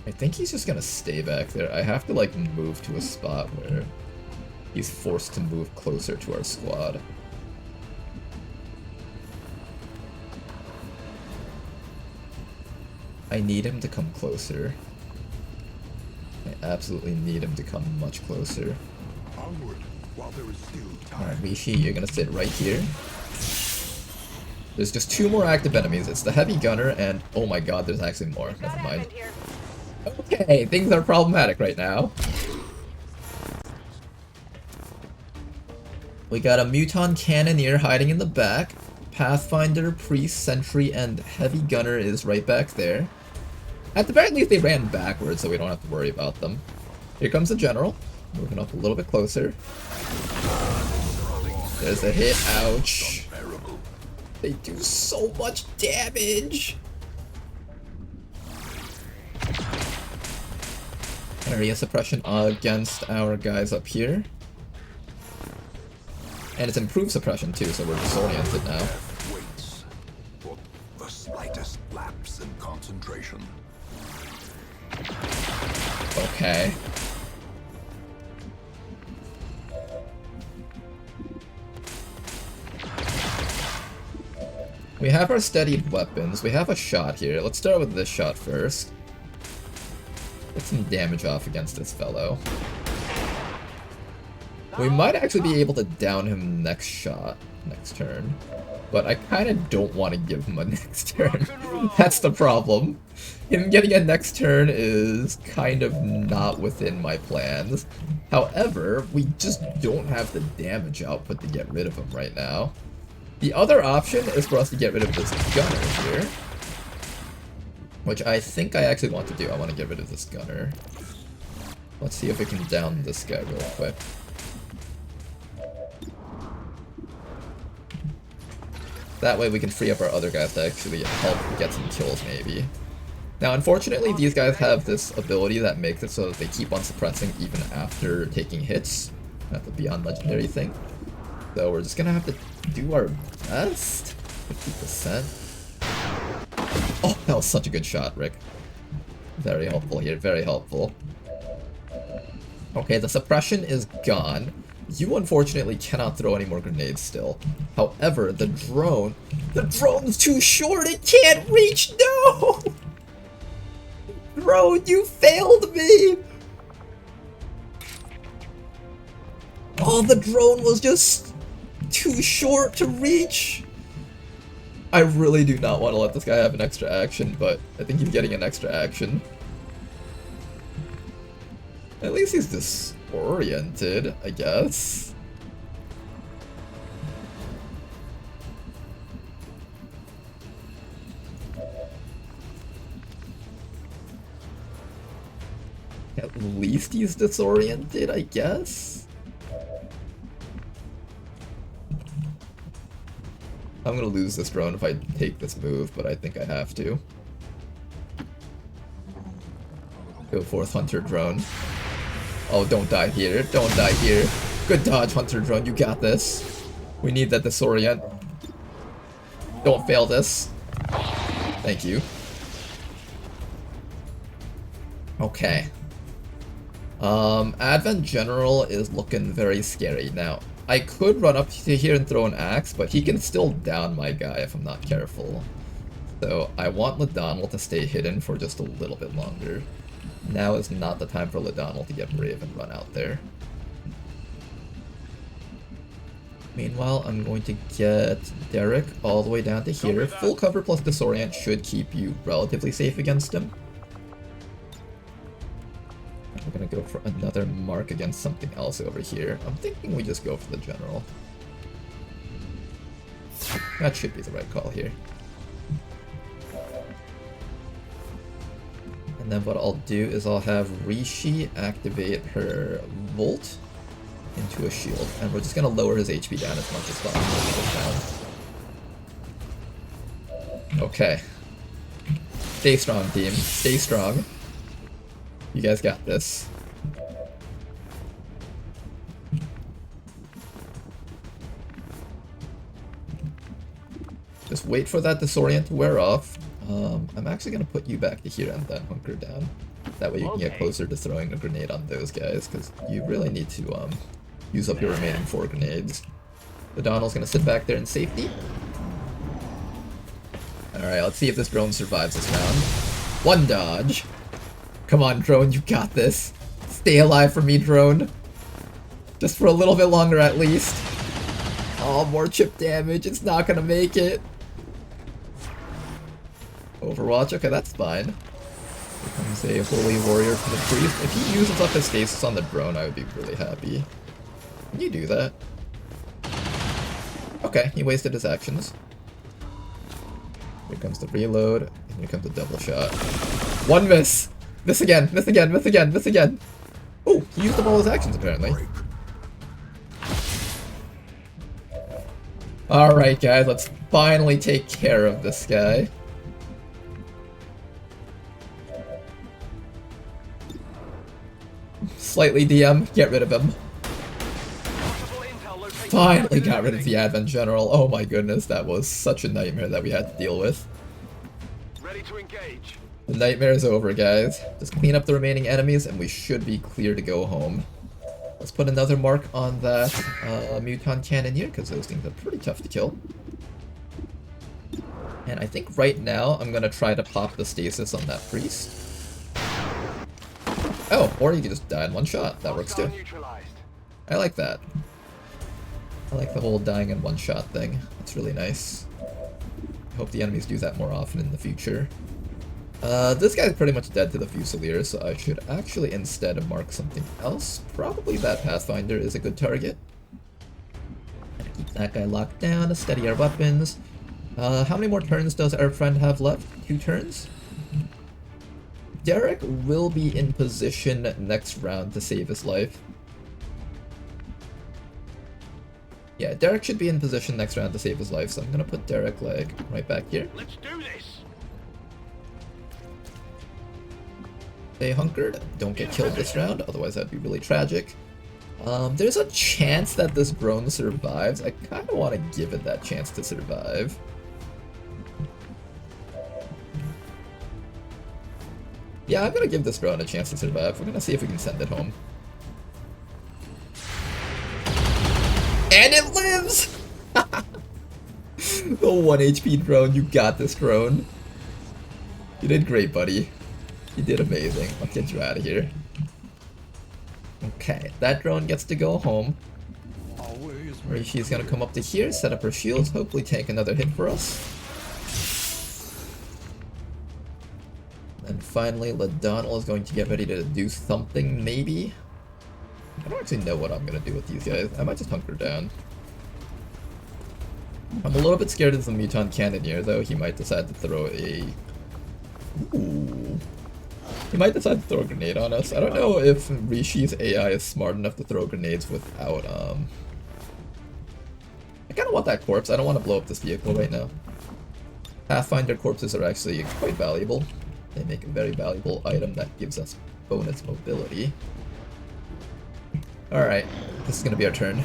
I think he's just gonna stay back there. I have to like move to a spot where he's forced to move closer to our squad. I need him to come closer. I absolutely need him to come much closer. Onward, while there is still time. Alright, Reshi, you're gonna sit right here. There's just 2 more active enemies. It's the heavy gunner and oh my god, there's actually more. Got Never mind. Advent here. Okay, things are problematic right now. We got a Muton Cannoneer hiding in the back. Pathfinder, Priest, Sentry, and Heavy Gunner is right back there. At the very least, they ran backwards, so we don't have to worry about them. Here comes the General. Moving up a little bit closer. There's a hit. Ouch. They do so much damage. Area suppression against our guys up here. And it's improved suppression too, so we're disoriented now. Waits for the slightest lapse in concentration. Okay. We have our steadied weapons. We have a shot here. Let's start with this shot first. Get some damage off against this fellow. We might actually be able to down him next turn. But I kind of don't want to give him a next turn. That's the problem. Him getting a next turn is kind of not within my plans. However, we just don't have the damage output to get rid of him right now. The other option is for us to get rid of this gunner here. Which I think I actually want to do. I want to get rid of this gunner. Let's see if we can down this guy real quick. That way we can free up our other guys to actually help get some kills maybe. Now unfortunately these guys have this ability that makes it so that they keep on suppressing even after taking hits. Not the Beyond Legendary thing. So we're just gonna have to do our best. 50%. Oh, that was such a good shot, Rick. Very helpful here, very helpful. Okay, the suppression is gone. You unfortunately cannot throw any more grenades still. However, the drone's too short, it can't reach, no! Drone, you failed me! Oh, the drone was just too short to reach. I really do not want to let this guy have an extra action, but I think he's getting an extra action. At least he's disoriented, I guess. At least he's disoriented, I guess. I'm gonna lose this drone if I take this move, but I think I have to. Go forth, Hunter Drone. Oh, don't die here. Don't die here. Good dodge, Hunter Drone. You got this. We need that disorient. Don't fail this. Thank you. Okay. Advent General is looking very scary. Now, I could run up to here and throw an axe, but he can still down my guy if I'm not careful. So I want Ladonal to stay hidden for just a little bit longer. Now is not the time for Ladonal to get brave and run out there. Meanwhile, I'm going to get Derek all the way down to here. Full cover plus disorient should keep you relatively safe against him. We're gonna go for another mark against something else over here. I'm thinking we just go for the general. That should be the right call here. And then what I'll do is I'll have Reshi activate her Volt into a shield, and we're just gonna lower his HP down as much as possible. Okay. Stay strong, team. Stay strong. You guys got this. Just wait for that disorient to wear off. I'm actually gonna put you back to here and then hunker down. That way you can get closer to throwing a grenade on those guys, because you really need to use up your remaining 4 grenades. O'Donnell's gonna sit back there in safety. Alright, let's see if this drone survives this round. 1 dodge. Come on, drone, you got this. Stay alive for me, drone. Just for a little bit longer at least. Oh, more chip damage. It's not gonna make it. Overwatch, okay, that's fine. Here comes a holy warrior for the priest. If he uses up his stasis on the drone, I would be really happy. Can you do that? Okay, he wasted his actions. Here comes the reload, and here comes the double shot. 1 miss! Miss again, miss again, miss again, miss again! Oh, he used up all his actions apparently. Alright guys, let's finally take care of this guy. Slightly DM, get rid of him. Finally got rid of the Advent General. Oh my goodness, that was such a nightmare that we had to deal with. Ready to engage. The nightmare is over, guys. Just clean up the remaining enemies and we should be clear to go home. Let's put another mark on that Muton Cannoneer, because those things are pretty tough to kill. And I think right now I'm gonna try to pop the stasis on that priest. Oh, or you can just die in 1 shot. That works too. I like that. I like the whole dying in 1 shot thing. That's really nice. I hope the enemies do that more often in the future. This guy's pretty much dead to the Fusilier, so I should actually instead mark something else. Probably that Pathfinder is a good target. Gotta keep that guy locked down, steady our weapons. How many more turns does our friend have left? 2 turns? Derek will be in position next round to save his life. Yeah, Derek should be in position next round to save his life, so I'm gonna put Derek, like, right back here. Let's do this. Stay hunkered, don't get killed this round, otherwise that'd be really tragic. There's a chance that this drone survives. I kinda wanna give it that chance to survive. Yeah, I'm gonna give this drone a chance to survive. We're gonna see if we can send it home. And it lives! The 1 HP drone, you got this drone. You did great, buddy. You did amazing. Let's get you out of here. Okay, that drone gets to go home. She's gonna come up to here, set up her shields, hopefully take another hit for us. And finally, Ladonal is going to get ready to do something, maybe? I don't actually know what I'm gonna do with these guys. I might just hunker down. I'm a little bit scared of the Muton Cannoneer, though. He might decide to throw a... Ooh. He might decide to throw a grenade on us. I don't know if Rishi's AI is smart enough to throw grenades without, I kinda want that corpse. I don't want to blow up this vehicle right now. Pathfinder corpses are actually quite valuable. They make a very valuable item that gives us bonus mobility. Alright, this is gonna be our turn.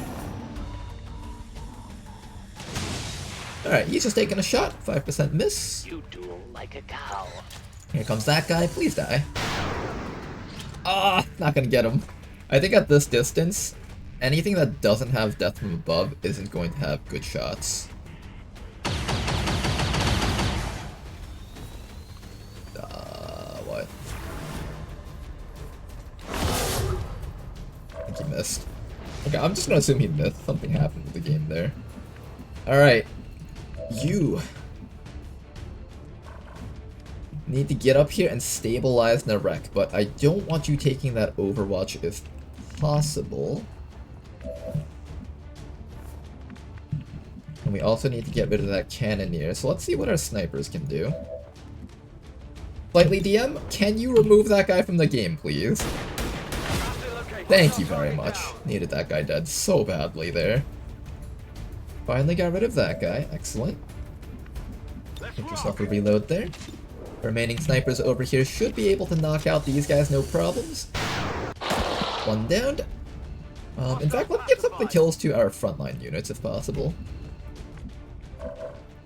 Alright, he's just taking a shot. 5% miss. You duel like a cow. Here comes that guy. Please die. Ah, not gonna get him. I think at this distance, anything that doesn't have death from above isn't going to have good shots. What? I think he missed. Okay, I'm just gonna assume he missed. Something happened with the game there. Alright. You need to get up here and stabilize Narek, but I don't want you taking that Overwatch if possible. And we also need to get rid of that Cannoneer, so let's see what our snipers can do. Slightly DM, can you remove that guy from the game, please? Thank you very much. Needed that guy dead so badly there. Finally got rid of that guy, excellent. Get yourself a reload there. Remaining snipers over here should be able to knock out these guys no problems. One downed. In fact, let's give some of the kills to our frontline units if possible.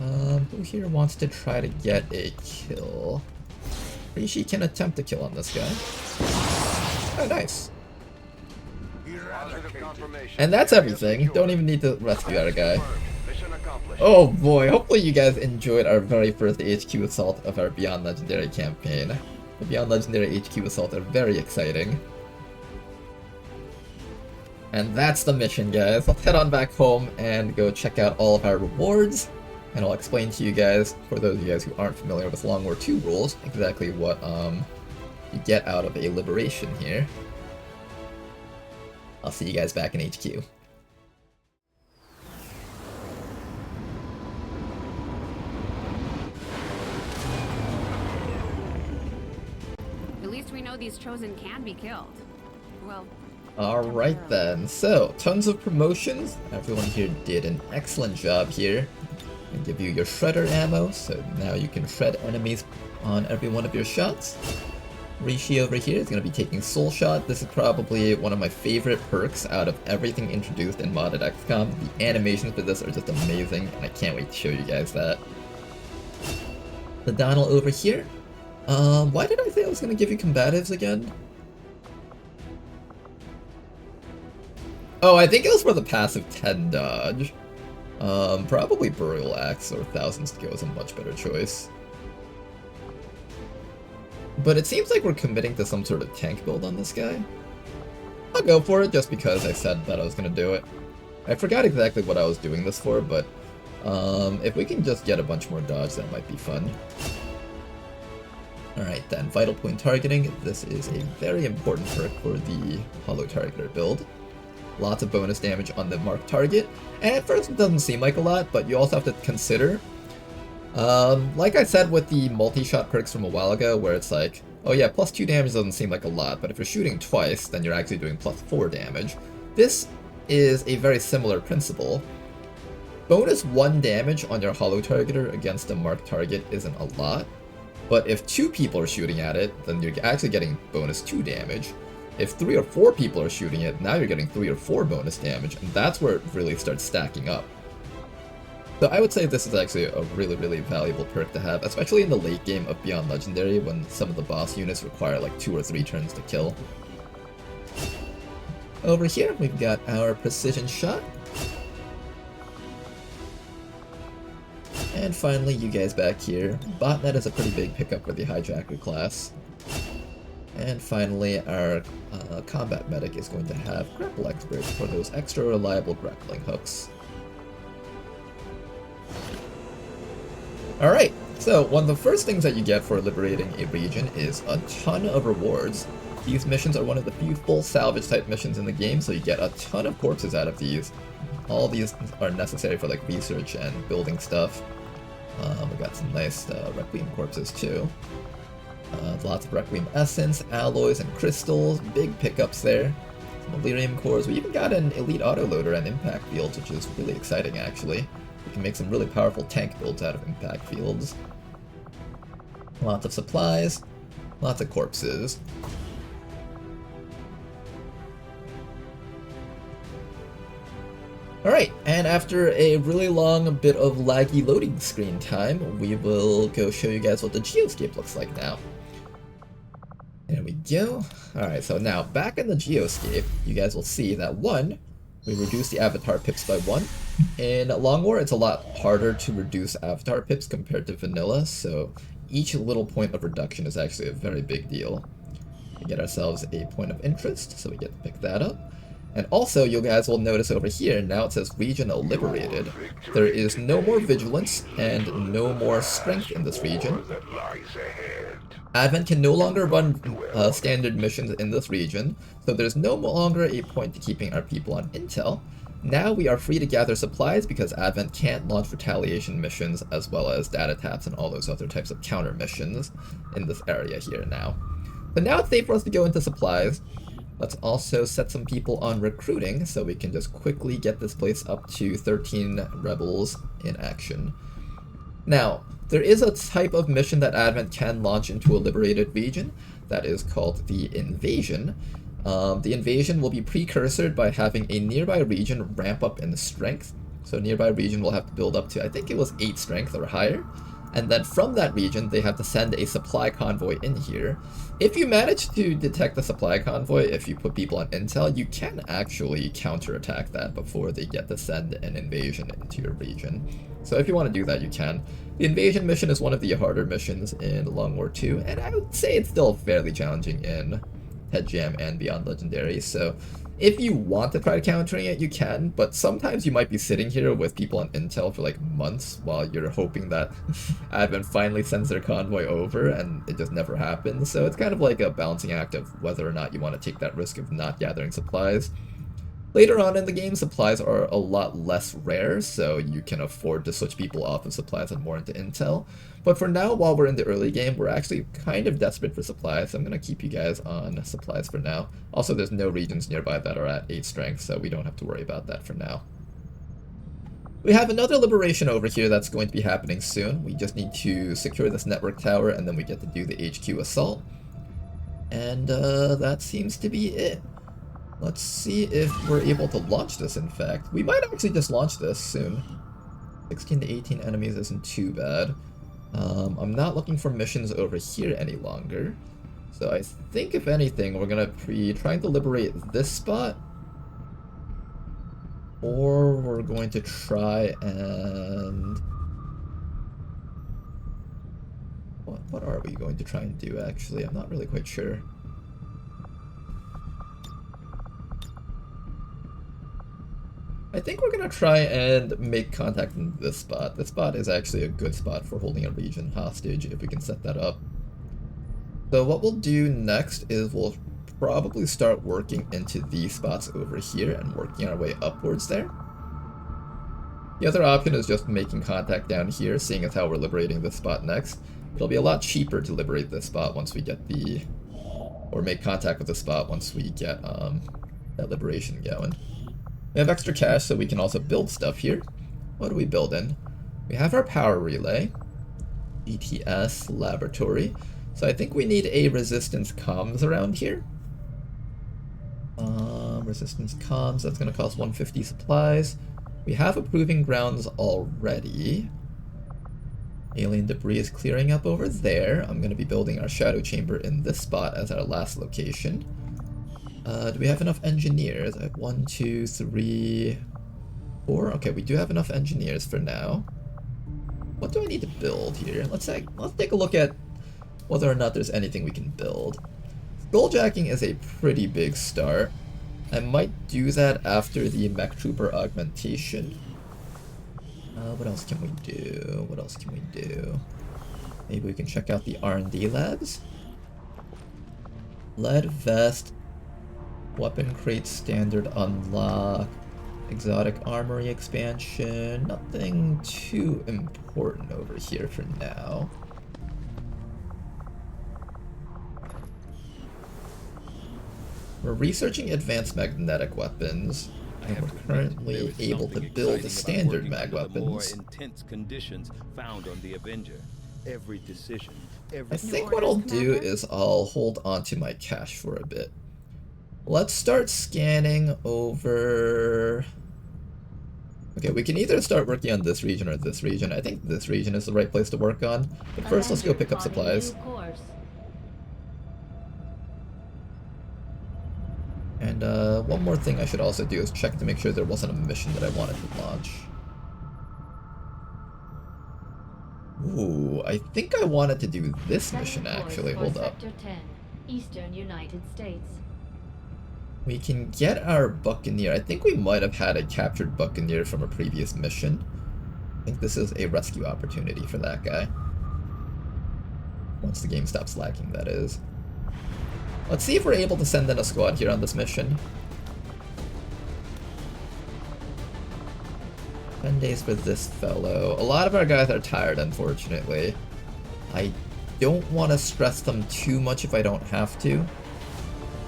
Who here wants to try to get a kill? Reshi can attempt a kill on this guy. Oh, nice. And that's everything. Don't even need to rescue our guy. Oh boy, hopefully you guys enjoyed our very first HQ assault of our Beyond Legendary campaign. The Beyond Legendary HQ assault are very exciting. And that's the mission, guys. Let's head on back home and go check out all of our rewards. And I'll explain to you guys, for those of you guys who aren't familiar with Long War II rules, exactly what you get out of a liberation here. I'll see you guys back in HQ. At least we know these chosen can be killed. Well, alright then, so tons of promotions. Everyone here did an excellent job here. And give you your shredder ammo, so now you can shred enemies on every one of your shots. Reshi over here is going to be taking Soul Shot. This is probably one of my favorite perks out of everything introduced in modded XCOM. The animations for this are just amazing, and I can't wait to show you guys that. The Donald over here. Why did I say I was going to give you combatives again? Oh, I think it was for the passive 10 dodge. Probably Burial Axe or Thousand Skill is a much better choice. But it seems like we're committing to some sort of tank build on this guy. I'll go for it just because I said that I was gonna do it. I forgot exactly what I was doing this for, but if we can just get a bunch more dodge, that might be fun. Alright then, Vital Point Targeting. This is a very important perk for the Hollow Targeter build. Lots of bonus damage on the marked target, and at first it doesn't seem like a lot, but you also have to consider, like I said with the multi-shot perks from a while ago, where it's like, oh yeah, plus 2 damage doesn't seem like a lot, but if you're shooting twice, then you're actually doing plus 4 damage. This is a very similar principle. Bonus 1 damage on your Hollow Targeter against a marked target isn't a lot, but if 2 people are shooting at it, then you're actually getting bonus 2 damage. If 3 or 4 people are shooting it, now you're getting 3 or 4 bonus damage, and that's where it really starts stacking up. So I would say this is actually a really valuable perk to have, especially in the late game of Beyond Legendary when some of the boss units require like 2 or 3 turns to kill. Over here we've got our Precision Shot. And finally you guys back here. Botnet is a pretty big pickup for the Hijacker class. And finally, our Combat Medic is going to have Grapple Expert for those extra reliable grappling hooks. Alright, so one of the first things that you get for liberating a region is a ton of rewards. These missions are one of the few full salvage type missions in the game, so you get a ton of corpses out of these. All these are necessary for like research and building stuff. We got some nice Requiem corpses too. Lots of Requiem Essence, Alloys, and Crystals, big pickups there. Some Elerium Cores. We even got an Elite Autoloader and Impact Fields, which is really exciting actually. We can make some really powerful tank builds out of Impact Fields. Lots of supplies, lots of corpses. Alright, and after a really long bit of laggy loading screen time, we will go show you guys what the geoscape looks like now. There we go. Alright, so now back in the geoscape, you guys will see that 1, We reduce the avatar pips by 1. In Long War, it's a lot harder to reduce avatar pips compared to vanilla, so each little point of reduction is actually a very big deal. We get ourselves a point of interest, so we get to pick that up. And also, you guys will notice over here, now it says region liberated. There is no more vigilance and no more strength in this region. Advent can no longer run standard missions in this region, so there's no longer a point to keeping our people on intel. Now we are free to gather supplies because Advent can't launch retaliation missions as well as data taps and all those other types of counter missions in this area here now. So now it's safe for us to go into supplies. Let's also set some people on recruiting so we can just quickly get this place up to 13 rebels in action. Now, there is a type of mission that Advent can launch into a liberated region that is called the Invasion. The Invasion will be precursored by having a nearby region ramp up in strength. So nearby region will have to build up to, I think it was 8 strength or higher. And then from that region, they have to send a supply convoy in here. If you manage to detect the supply convoy, if you put people on intel, you can actually counterattack that before they get to send an invasion into your region. So if you want to do that, you can. The invasion mission is one of the harder missions in Long War 2, and I would say it's still fairly challenging in Head Jam and Beyond Legendary, so if you want to try countering it, you can, but sometimes you might be sitting here with people on intel for like months while you're hoping that Advent finally sends their convoy over, and it just never happens. So it's kind of like a balancing act of whether or not you want to take that risk of not gathering supplies. Later on in the game, supplies are a lot less rare, so you can afford to switch people off of supplies and more into intel. But for now, while we're in the early game, we're actually kind of desperate for supplies, so I'm going to keep you guys on supplies for now. Also, there's no regions nearby that are at 8 strength, so we don't have to worry about that for now. We have another liberation over here that's going to be happening soon. We just need to secure this network tower, and then we get to do the HQ assault. And that seems to be it. Let's see if we're able to launch this, in fact. We might actually just launch this soon. 16 to 18 enemies isn't too bad. I'm not looking for missions over here any longer. So I think, if anything, we're going to be trying to liberate this spot. Or we're going to try and... What are we going to try and do, actually? I'm not really quite sure. I think we're going to try and make contact in this spot. This spot is actually a good spot for holding a region hostage if we can set that up. So what we'll do next is we'll probably start working into these spots over here and working our way upwards there. The other option is just making contact down here, seeing as how we're liberating this spot next. It'll be a lot cheaper to liberate this spot once we get or make contact with the spot once we get that liberation going. We have extra cash, so we can also build stuff here. What are we building? We have our power relay, ETS, laboratory. So I think we need a resistance comms around here. Resistance comms, that's going to cost 150 supplies. We have a proving grounds already. Alien debris is clearing up over there. I'm going to be building our shadow chamber in this spot as our last location. Do we have enough engineers? I have 1, 2, 3, 4. Okay, we do have enough engineers for now. What do I need to build here? Let's take a look at whether or not there's anything we can build. Skulljacking is a pretty big start. I might do that after the mech trooper augmentation. What else can we do? What else can we do? Maybe we can check out the R&D labs. Lead vest. Weapon crate standard unlock, exotic armory expansion, nothing too important over here for now. We're researching advanced magnetic weapons, and we're currently able to build standard mag weapons. Intense conditions found on the Avenger. Every decision, I think what I'll do is I'll hold on to my cash for a bit. Let's start scanning over... Okay, we can either start working on this region or this region. I think this region is the right place to work on. But first, let's go pick up supplies. And And one more thing I should also do is check to make sure there wasn't a mission that I wanted to launch. Ooh, I think I wanted to do this mission actually. Hold up. Sector 10, Eastern United States. We can get our Buccaneer. I think we might have had a captured Buccaneer from a previous mission. I think this is a rescue opportunity for that guy. Once the game stops lagging, that is. Let's see if we're able to send in a squad here on this mission. 10 days for this fellow. A lot of our guys are tired, unfortunately. I don't want to stress them too much if I don't have to.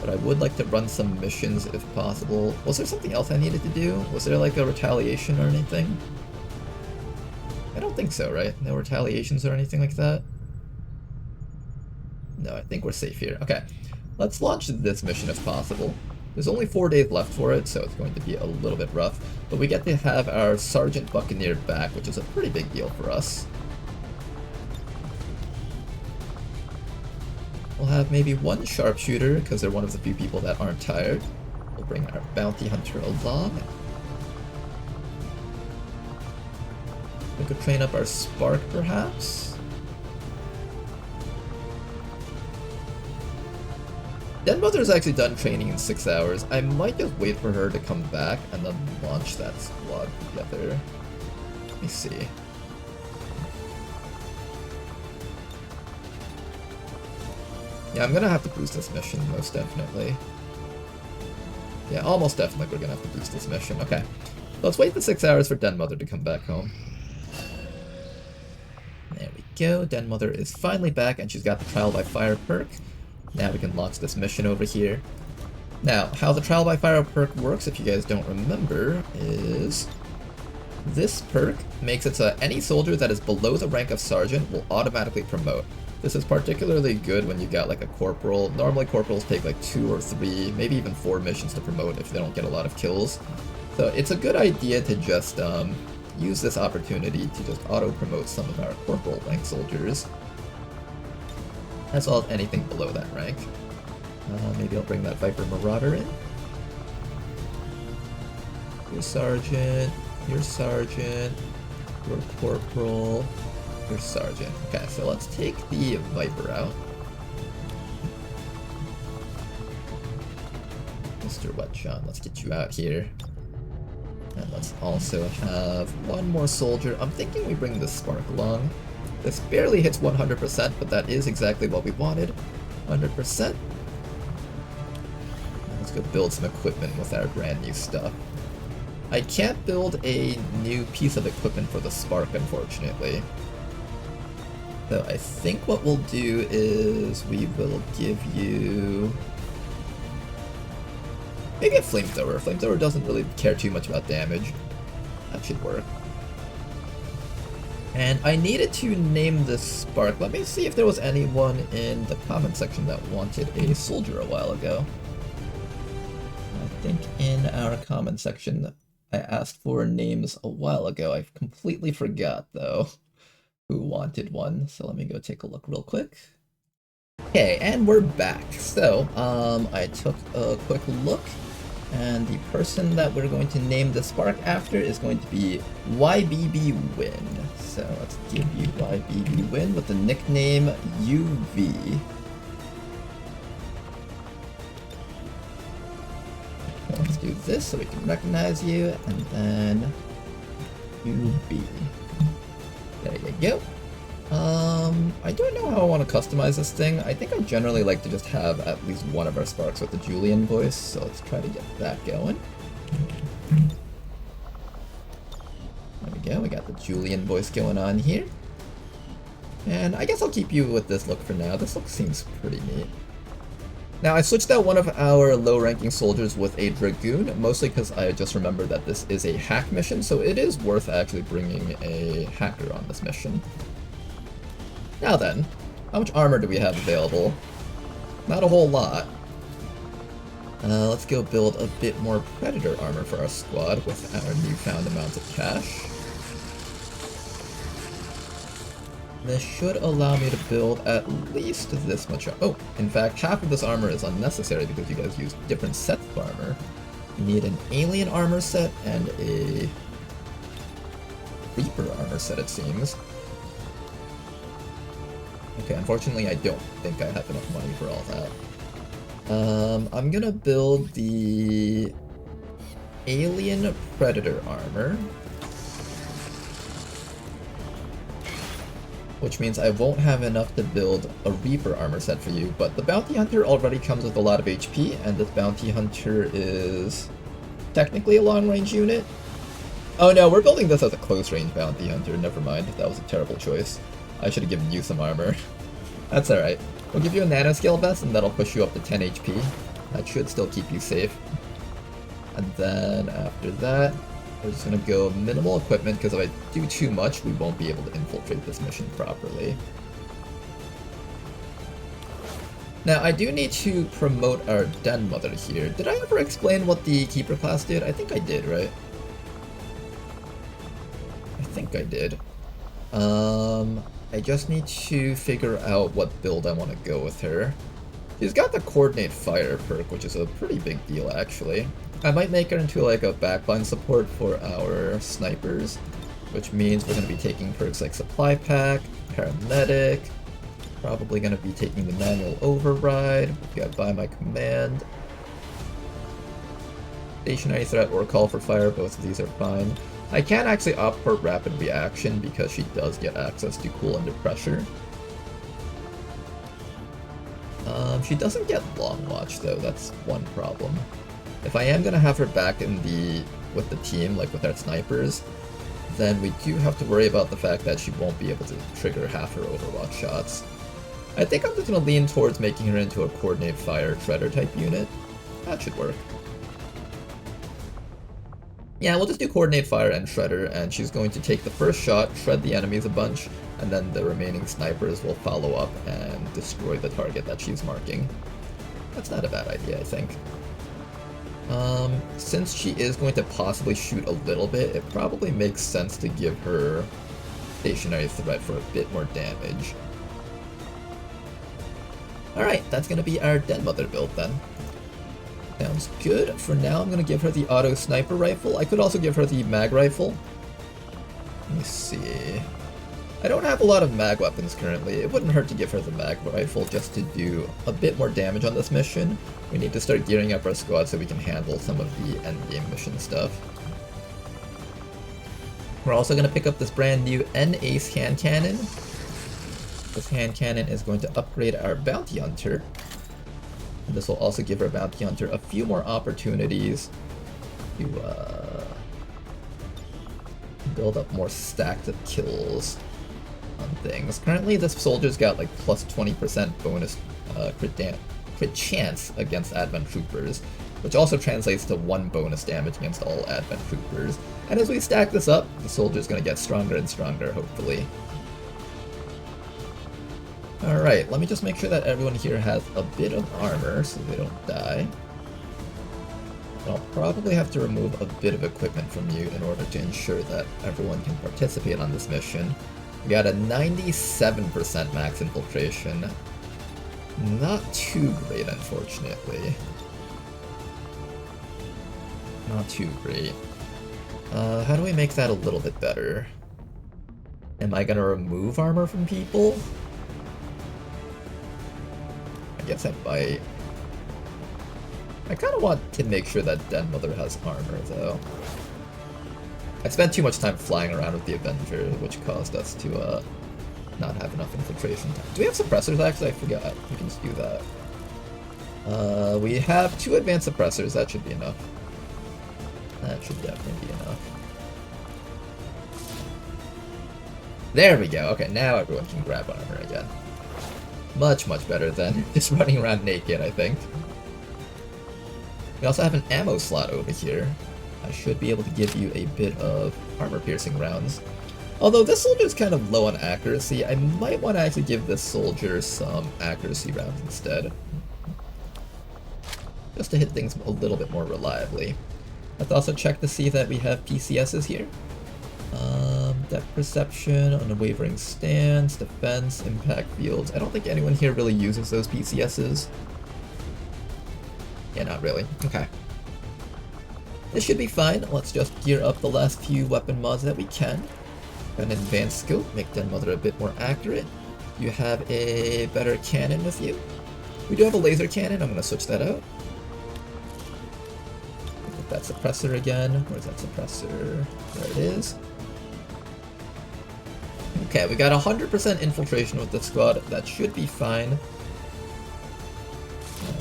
But I would like to run some missions if possible. Was there something else I needed to do? Was there like a retaliation or anything? I don't think so, right? No retaliations or anything like that? No, I think we're safe here. Okay, let's launch this mission if possible. There's only 4 days left for it, so it's going to be a little bit rough. But we get to have our Sergeant Buccaneer back, which is a pretty big deal for us. We'll have maybe one sharpshooter, because they're one of the few people that aren't tired. We'll bring our bounty hunter along. We could train up our Spark, perhaps? Denmother's actually done training in 6 hours. I might just wait for her to come back and then launch that squad together. Let me see. Yeah, I'm gonna have to boost this mission, most definitely. Yeah, almost definitely we're gonna have to boost this mission. Okay. Let's wait the 6 hours for Denmother to come back home. There we go. Denmother is finally back, and she's got the Trial by Fire perk. Now we can launch this mission over here. Now, how the Trial by Fire perk works, if you guys don't remember, is this perk makes it so any soldier that is below the rank of Sergeant will automatically promote. This is particularly good when you got like a corporal. Normally corporals take like 2 or 3, maybe even 4 missions to promote if they don't get a lot of kills. So it's a good idea to just use this opportunity to just auto-promote some of our corporal rank soldiers, as well as anything below that rank. Maybe I'll bring that Viper Marauder in. Your Sergeant, your Sergeant, your Corporal, your Sergeant. Okay, so let's take the Viper out. Mr. Wetshot, let's get you out here. And let's also have one more soldier. I'm thinking we bring the Spark along. This barely hits 100%, but that is exactly what we wanted. 100%. Let's go build some equipment with our brand new stuff. I can't build a new piece of equipment for the Spark, unfortunately. So I think what we'll do is we will give you maybe a flamethrower. Flamethrower doesn't really care too much about damage. That should work. And I needed to name this Spark. Let me see if there was anyone in the comment section that wanted a soldier a while ago. I think in our comment section I asked for names a while ago. I completely forgot though who wanted one. So let me go take a look real quick. Okay, and we're back. So I took a quick look, and the person that we're going to name the Spark after is going to be YBB Win. So let's give you YBB Win with the nickname UV. Let's do this so we can recognize you, and then UV. There you go. I don't know how I want to customize this thing. I think I generally like to just have at least one of our Sparks with the Julian voice, so let's try to get that going. There we go, we got the Julian voice going on here. And I guess I'll keep you with this look for now. This look seems pretty neat. Now, I switched out one of our low-ranking soldiers with a Dragoon, mostly because I just remembered that this is a hack mission, so it is worth actually bringing a hacker on this mission. Now then, how much armor do we have available? Not a whole lot. Let's go build a bit more Predator armor for our squad with our newfound amounts of cash. This should allow me to build at least this much. Oh, in fact, half of this armor is unnecessary because you guys use different sets of armor. You need an alien armor set and a Reaper armor set, it seems. Okay, unfortunately I don't think I have enough money for all that. I'm gonna build the Alien Predator armor, which means I won't have enough to build a Reaper armor set for you, but the Bounty Hunter already comes with a lot of HP, and this Bounty Hunter is technically a long-range unit. Oh no, we're building this as a close-range Bounty Hunter, never mind, that was a terrible choice. I should have given you some armor. That's alright. We'll give you a nanoscale vest, and that'll push you up to 10 HP. That should still keep you safe. And then after that, we're just gonna go minimal equipment, because if I do too much, we won't be able to infiltrate this mission properly. Now, I do need to promote our Den Mother here. Did I ever explain what the Keeper class did? I think I did, right? I think I did. I just need to figure out what build I want to go with her. She's got the Coordinate Fire perk, which is a pretty big deal, actually. I might make her into like a backline support for our snipers, which means we're going to be taking perks like Supply Pack, Paramedic, probably going to be taking the Manual Override, we got By My Command, Stationary Threat or Call for Fire, both of these are fine. I can actually opt for Rapid Reaction because she does get access to Cool Under Pressure. She doesn't get Long Watch though, that's one problem. If I am going to have her back in with the team, like with our snipers, then we do have to worry about the fact that she won't be able to trigger half her Overwatch shots. I think I'm just going to lean towards making her into a Coordinate Fire Shredder type unit. That should work. Yeah, we'll just do Coordinate Fire and Shredder, and she's going to take the first shot, shred the enemies a bunch, and then the remaining snipers will follow up and destroy the target that she's marking. That's not a bad idea, I think. Since she is going to possibly shoot a little bit, it probably makes sense to give her Stationary Threat for a bit more damage. Alright, that's going to be our Den Mother build then. Sounds good. For now, I'm going to give her the Auto Sniper Rifle. I could also give her the Mag Rifle. Let me see. I don't have a lot of mag weapons currently. It wouldn't hurt to give her the Mag Rifle just to do a bit more damage on this mission. We need to start gearing up our squad so we can handle some of the endgame mission stuff. We're also going to pick up this brand new N-Ace hand cannon. This hand cannon is going to upgrade our Bounty Hunter. And this will also give our Bounty Hunter a few more opportunities to build up more stacks of kills on things. Currently, this soldier's got like plus 20% bonus crit chance against Advent Troopers, which also translates to 1 bonus damage against all Advent Troopers. And as we stack this up, the soldier's going to get stronger and stronger, hopefully. Alright, let me just make sure that everyone here has a bit of armor so they don't die. I'll probably have to remove a bit of equipment from you in order to ensure that everyone can participate on this mission. We got a 97% max infiltration. Not too great, unfortunately. Not too great. How do we make that a little bit better? Am I gonna remove armor from people? I guess I might. I kind of want to make sure that Den Mother has armor, though. I spent too much time flying around with the Avenger, which caused us to not have enough infiltration time. Do we have suppressors, actually? I forgot. We can just do that. We have 2 advanced suppressors. That should be enough. That should definitely be enough. There we go. Okay, now everyone can grab armor again. Much, much better than just running around naked, I think. We also have an ammo slot over here. I should be able to give you a bit of armor-piercing rounds. Although this soldier is kind of low on accuracy, I might want to actually give this soldier some accuracy rounds instead. Just to hit things a little bit more reliably. Let's also check to see that we have PCSs here. Depth perception, unwavering stance, defense, impact fields. I don't think anyone here really uses those PCSs. Yeah, not really. Okay. This should be fine. Let's just gear up the last few weapon mods that we can. An advanced scope, make Den Mother a bit more accurate. You have a better cannon with you. We do have a laser cannon, I'm going to switch that out. Get that suppressor again. Where's that suppressor? There it is. Okay, we got 100% infiltration with this squad. That should be fine.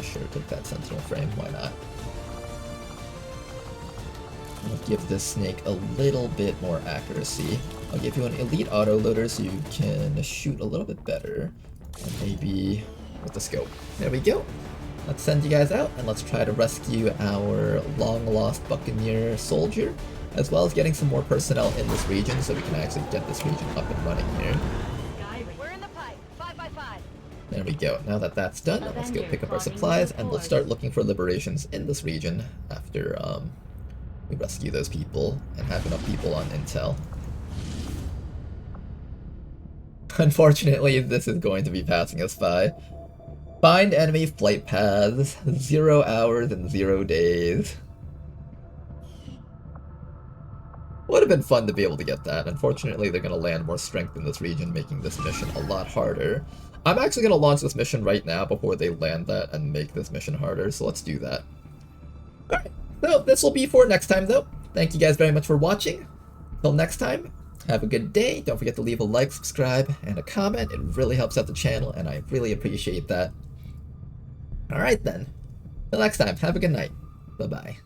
Sure, take that sentinel frame, why not? I'll give this snake a little bit more accuracy. I'll give you an elite autoloader so you can shoot a little bit better. And maybe with the scope. There we go. Let's send you guys out and let's try to rescue our long-lost Buccaneer soldier, as well as getting some more personnel in this region so we can actually get this region up and running here. We're in the pipe. 5 by 5. There we go. Now that that's done, let's go pick up our supplies and we'll start looking for liberations in this region after we rescue those people and have enough people on intel. Unfortunately, this is going to be passing us by. Find enemy flight paths, 0 hours and 0 days. Would have been fun to be able to get that. Unfortunately, they're going to land more strength in this region, making this mission a lot harder. I'm actually going to launch this mission right now before they land that and make this mission harder, so let's do that. Alright, so this will be for next time though. Thank you guys very much for watching. Till next time, have a good day. Don't forget to leave a like, subscribe, and a comment. It really helps out the channel, and I really appreciate that. Alright then. Till next time, have a good night. Bye-bye.